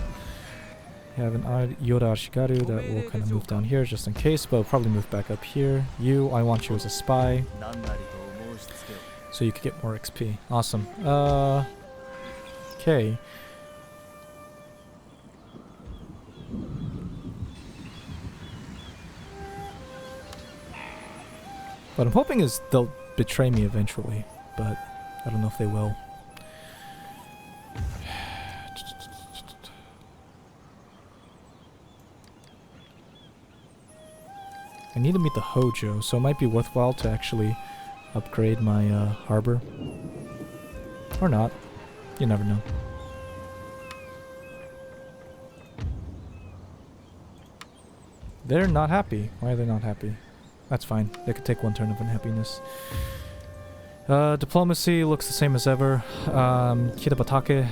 We have an Yoda Ashigaru that will kind of move down here just in case, but we'll probably move back up here. You, I want you as a spy, so you could get more XP. Awesome. Okay. What I'm hoping is they'll betray me eventually, but I don't know if they will. I need to meet the Hojo, so it might be worthwhile to actually upgrade my harbor. Or not. You never know. They're not happy. Why are they not happy? That's fine. They could take one turn of unhappiness. Diplomacy looks the same as ever. Kitabatake.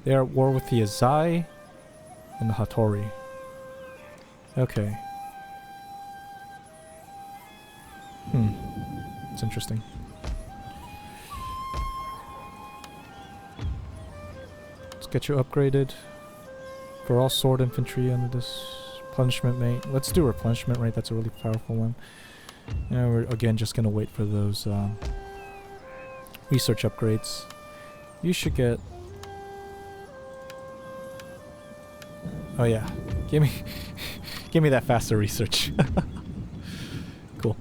They are at war with the Azai and the Hattori. Okay. It's interesting. Let's get you upgraded. For all sword infantry under this replenishment rate. Let's do replenishment rate, that's a really powerful one. And we're again just gonna wait for those research upgrades. You should get... Oh yeah, give me give me that faster research. Cool.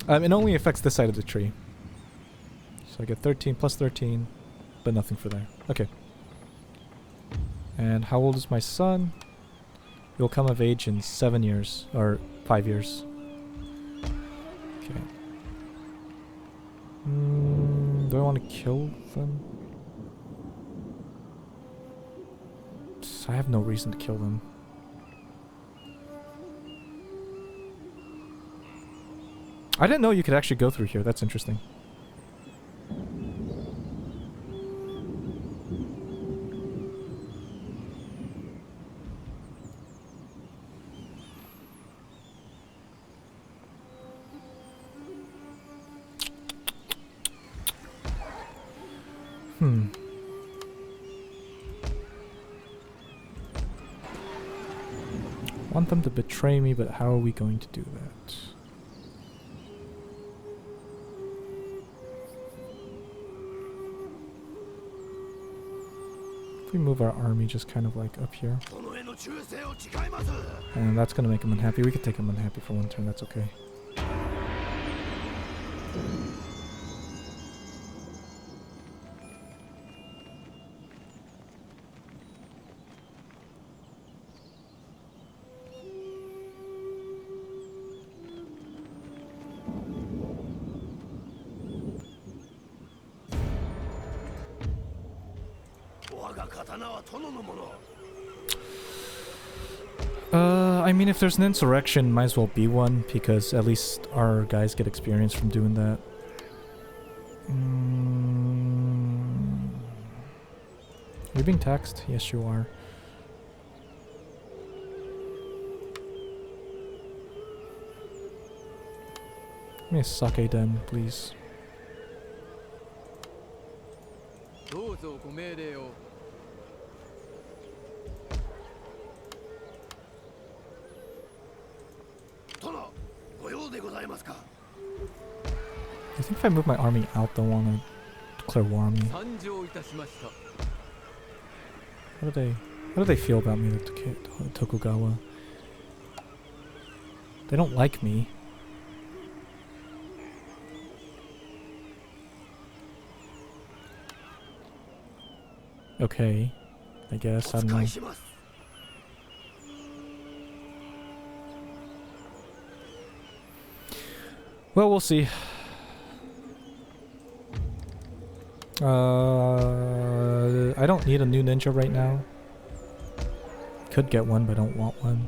It only affects this side of the tree. So I get 13 plus 13, but nothing for there. Okay. And how old is my son? He'll come of age in 7 years, or 5 years. Okay. Do I want to kill them? I have no reason to kill them. I didn't know you could actually go through here. That's interesting. Want them to betray me, but how are we going to do that? If we move our army just kind of like up here. And that's gonna make him unhappy. We could take him unhappy for one turn, that's okay. I mean, if there's an insurrection, might as well be one, because at least our guys get experience from doing that. Are you being taxed? Yes, you are. Give me a sake den, please. I think if I move my army out, they'll want to declare war on me. How do they feel about me, the Tokugawa? They don't like me. Okay, I guess, I don't know. Well, we'll see. I don't need a new ninja right now. Could get one, but I don't want one.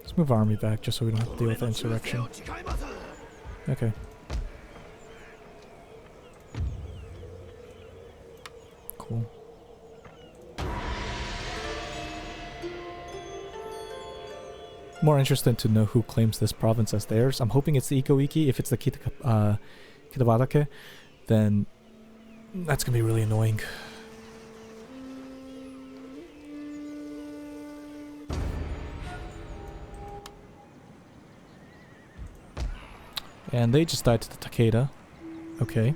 Let's move our army back just so we don't have to deal with the insurrection. Okay. Cool. More interested to know who claims this province as theirs. I'm hoping it's the Iko-Iki. If it's the Kitabatake, then that's gonna be really annoying. And they just died to the Takeda. Okay.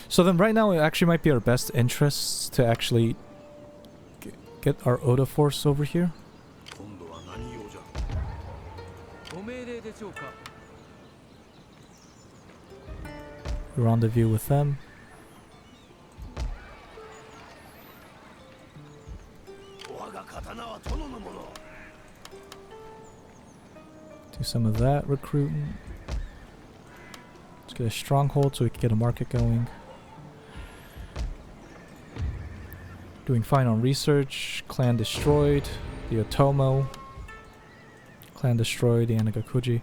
So then right now it actually might be our best interests to actually get our Oda force over here. Rendezvous with them. Do some of that recruiting. Let's get a stronghold so we can get a market going. Doing fine on research. Clan destroyed. The Otomo. Clan destroyed. The Anagakuji.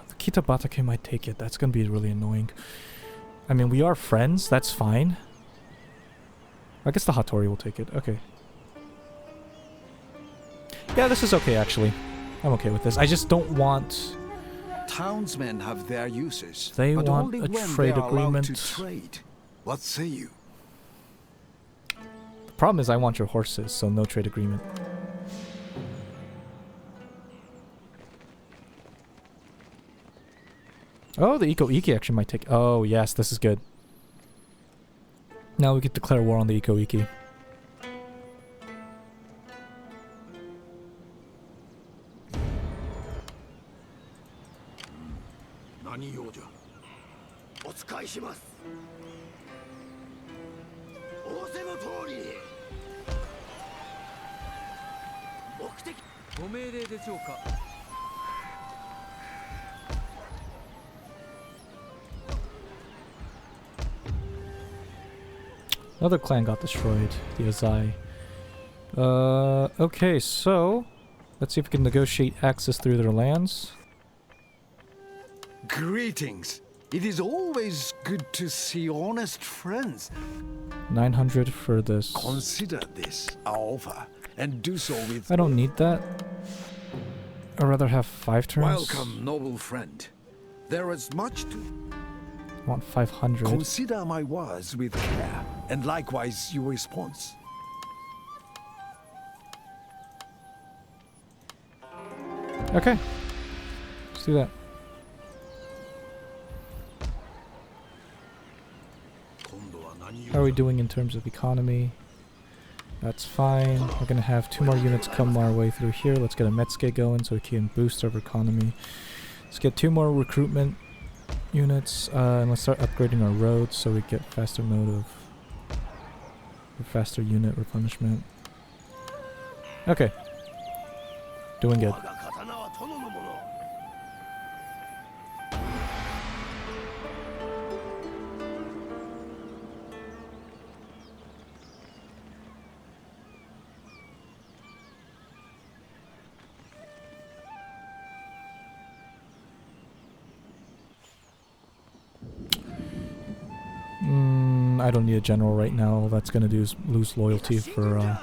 The Kitabatake might take it. That's gonna be really annoying. I mean, we are friends. That's fine. I guess the Hattori will take it. Okay. Yeah, this is okay, actually. I'm okay with this. I just don't want... Townsmen have their uses. They but want only a when trade they are allowed agreement. to trade. What say you? The problem is I want your horses, so no trade agreement. Oh, the Iko Iki actually might take... Oh, yes, this is good. Now we could declare war on the Iko Iki. Another clan got destroyed, the Azai. Okay, so let's see if we can negotiate access through their lands. Greetings. It is always good to see honest friends. 900 for this. Consider this our offer, and do so with... I don't need that. I'd rather have 5 turns. Welcome, noble friend. There is much to... I want 500. Consider my words with care, and likewise your response. Okay. Let's do that. How are we doing in terms of economy? That's fine. We're gonna have 2 more units come our way through here. Let's get a Metsuke going so we can boost our economy. Let's get 2 more recruitment units, and let's start upgrading our roads so we get faster mode of... faster unit replenishment. Okay. Doing good. I don't need a general right now. All that's gonna do is lose loyalty for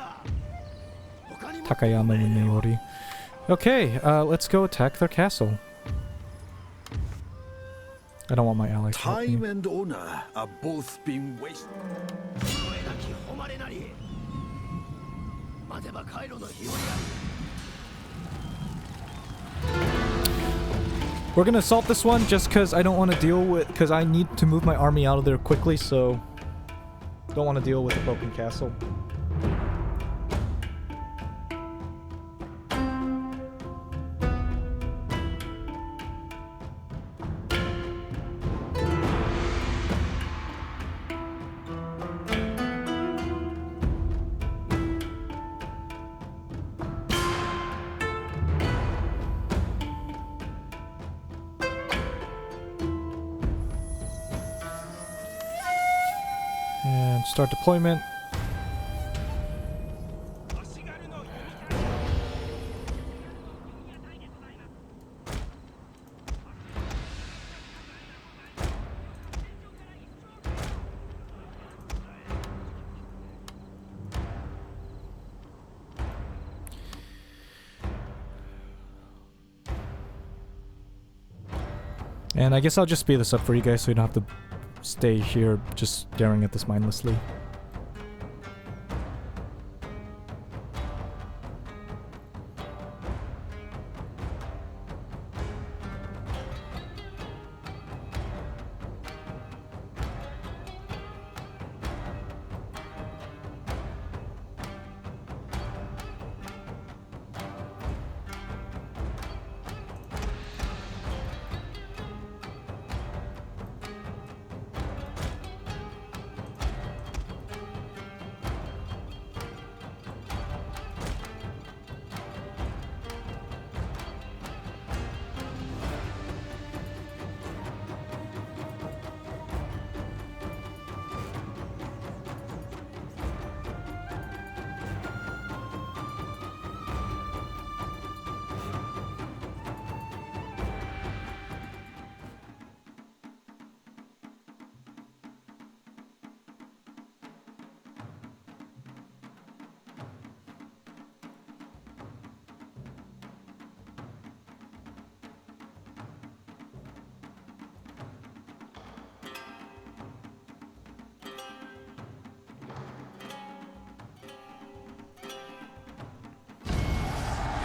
Takayama and Naori. Okay, let's go attack their castle. I don't want my allies to help Time me. and honor are both being wasted. We're gonna assault this one just because I don't want to deal with... because I need to move my army out of there quickly, so... don't want to deal with a broken castle. And start deployment. And I guess I'll just speed this up for you guys so you don't have to stay here just staring at this mindlessly.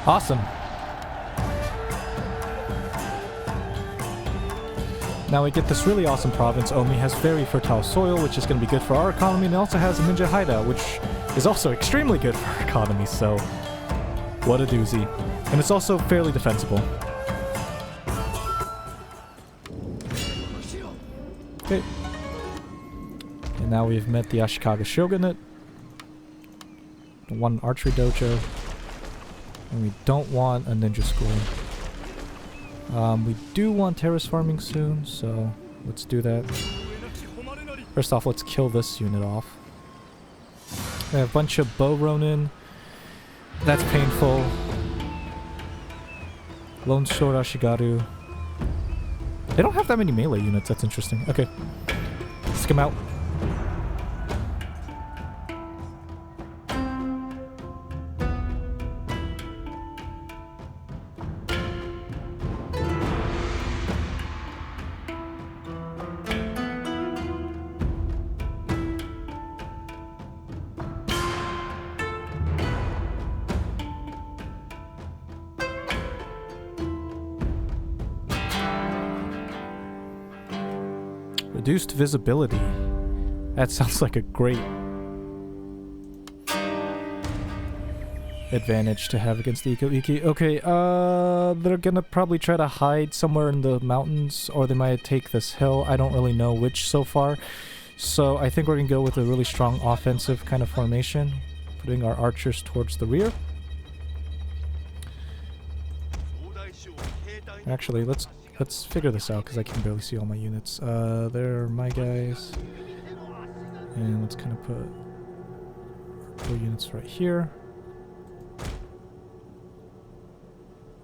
Awesome. Now we get this really awesome province. Omi has very fertile soil, which is going to be good for our economy, and it also has a ninja hideout, which is also extremely good for our economy, so what a doozy. And it's also fairly defensible. Okay. And now we've met the Ashikaga Shogunate. One archery dojo. And we don't want a ninja school. We do want terrace farming soon, so let's do that. First off, let's kill this unit off. We have a bunch of bow ronin. That's painful. Lone sword Ashigaru. They don't have that many melee units, that's interesting. Okay. Stick them out. Reduced visibility. That sounds like a great advantage to have against the Iko Iki. Okay, they're gonna probably try to hide somewhere in the mountains, or they might take this hill. I don't really know which so far. So I think we're gonna go with a really strong offensive kind of formation, putting our archers towards the rear. Actually, let's figure this out, because I can barely see all my units. There are my guys. And let's kind of put our units right here.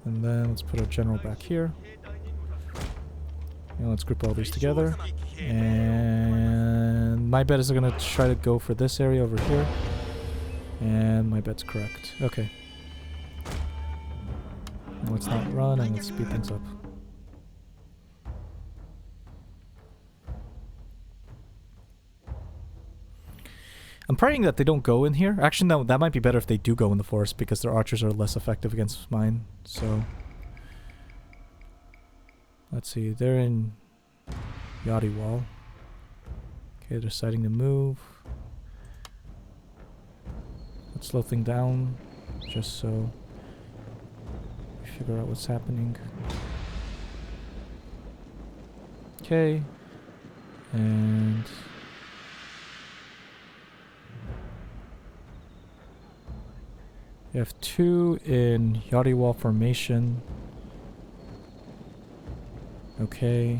And then let's put our general back here. And let's group all these together. And my bet is they're going to try to go for this area over here. And my bet's correct. Okay. And let's not run, and let's speed things up. I'm praying that they don't go in here. Actually, no, that might be better if they do go in the forest, because their archers are less effective against mine. So, let's see. They're in Yachty Wall. Okay, they're deciding to move. Let's slow things down, just so we figure out what's happening. Okay, and we have 2 in Yachty Wall formation. Okay.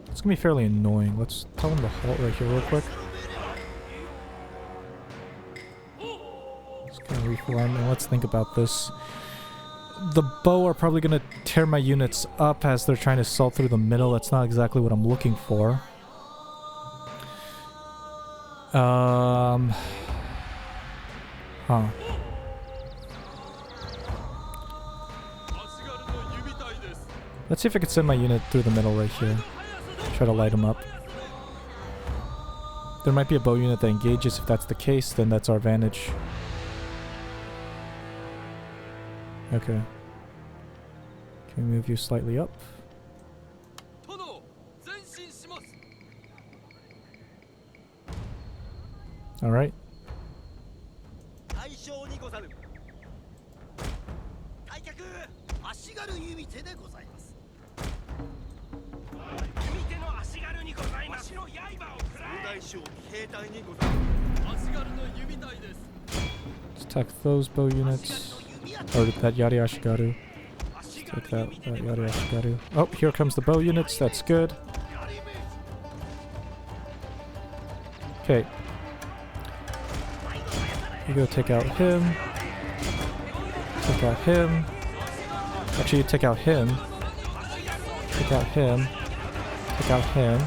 It's gonna be fairly annoying. Let's tell them to halt right here real quick. Just gonna reform, and let's think about this. The bow are probably gonna tear my units up as they're trying to assault through the middle. That's not exactly what I'm looking for. Huh. Let's see if I can send my unit through the middle right here. Try to light them up. There might be a bow unit that engages. If that's the case, then that's our advantage. Okay. Can we move you slightly up? Alright. Let's attack those bow units. Or that Yari Ashigaru. Let's take that Yari Ashigaru. Oh, here comes the bow units. That's good. Okay. You go take out him. Take out him. Actually, you take out him. Take out him. Take out him.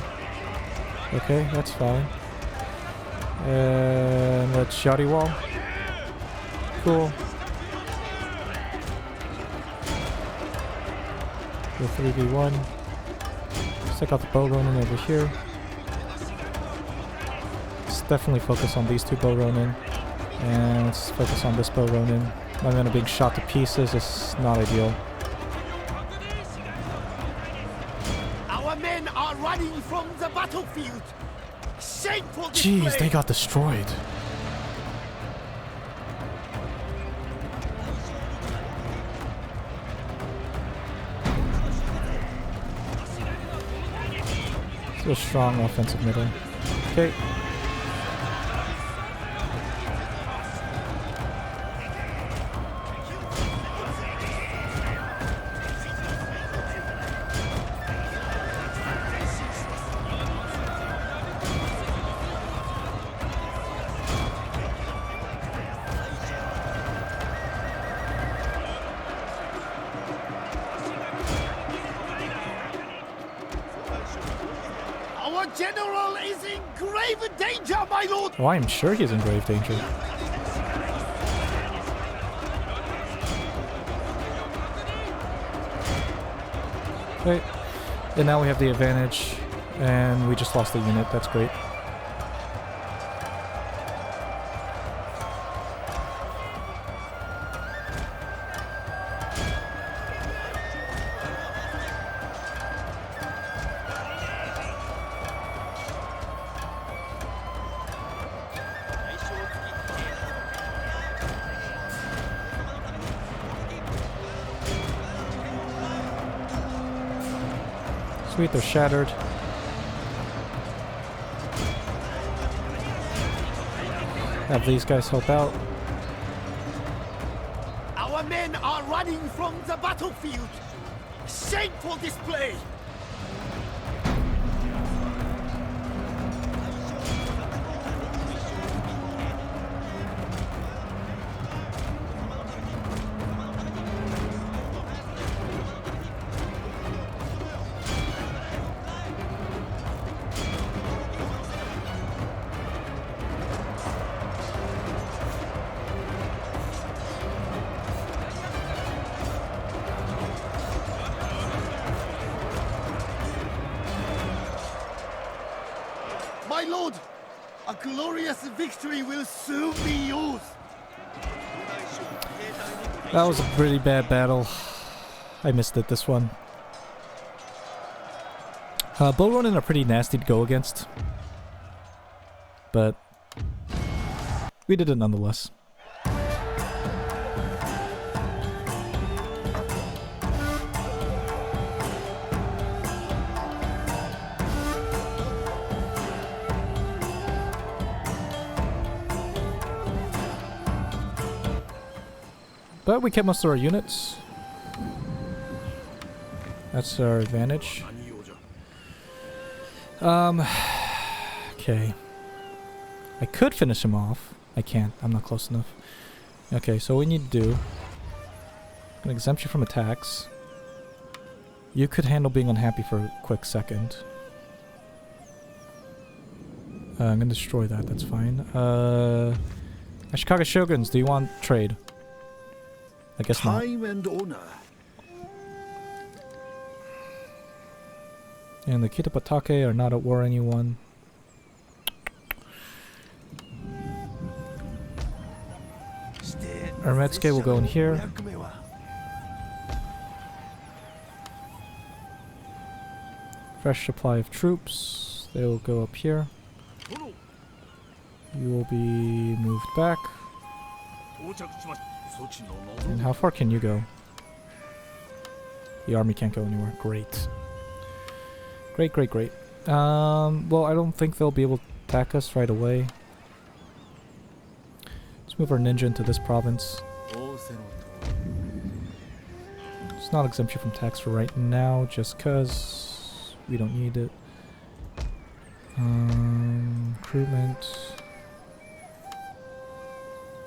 Okay, that's fine. And let's Yachty Wall. Cool. Go 3v1. Let's take out the bow ronin over here. Let's definitely focus on these 2 bow ronin. And let's focus on this bow Ronin. My men are being shot to pieces. It's not ideal. Our men are running from the battlefield. Shameful Jeez, display. they got destroyed. Still strong offensive middle. Okay. Our general is in grave danger, my lord. Oh, I'm sure he's in grave danger. Okay. And now we have the advantage. And we just lost the unit. That's great. Sweet, they're shattered. Have these guys help out. Our men are running from the battlefield. Shameful display. My lord, a glorious victory will soon be yours. That was a pretty bad battle. I missed it, this one. Bow Ronin are pretty nasty to go against. But we did it nonetheless. But we kept most of our units. That's our advantage. Okay. I could finish him off. I can't. I'm not close enough. Okay, so what we need to do... I'm gonna exempt you from attacks. You could handle being unhappy for a quick second. I'm gonna destroy that. That's fine. Ashikaga Shoguns, do you want trade? I guess not. Time and honor. And the Kitapatake are not at war anyone. Armetsuke will go in here. Fresh supply of troops. They will go up here. You will be moved back. And how far can you go? The army can't go anywhere. Great. Great, great, great. Well, I don't think they'll be able to attack us right away. Let's move our ninja into this province. It's not exempt you from tax for right now, just cause we don't need it. Recruitment.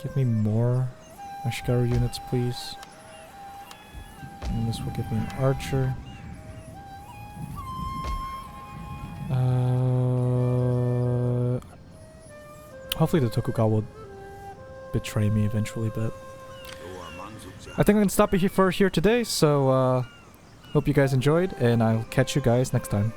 Give me more Ashikaru units, please. And this will give me an archer. Hopefully the Tokugawa will betray me eventually, but I think I'm gonna stop it here for here today, so hope you guys enjoyed, and I'll catch you guys next time.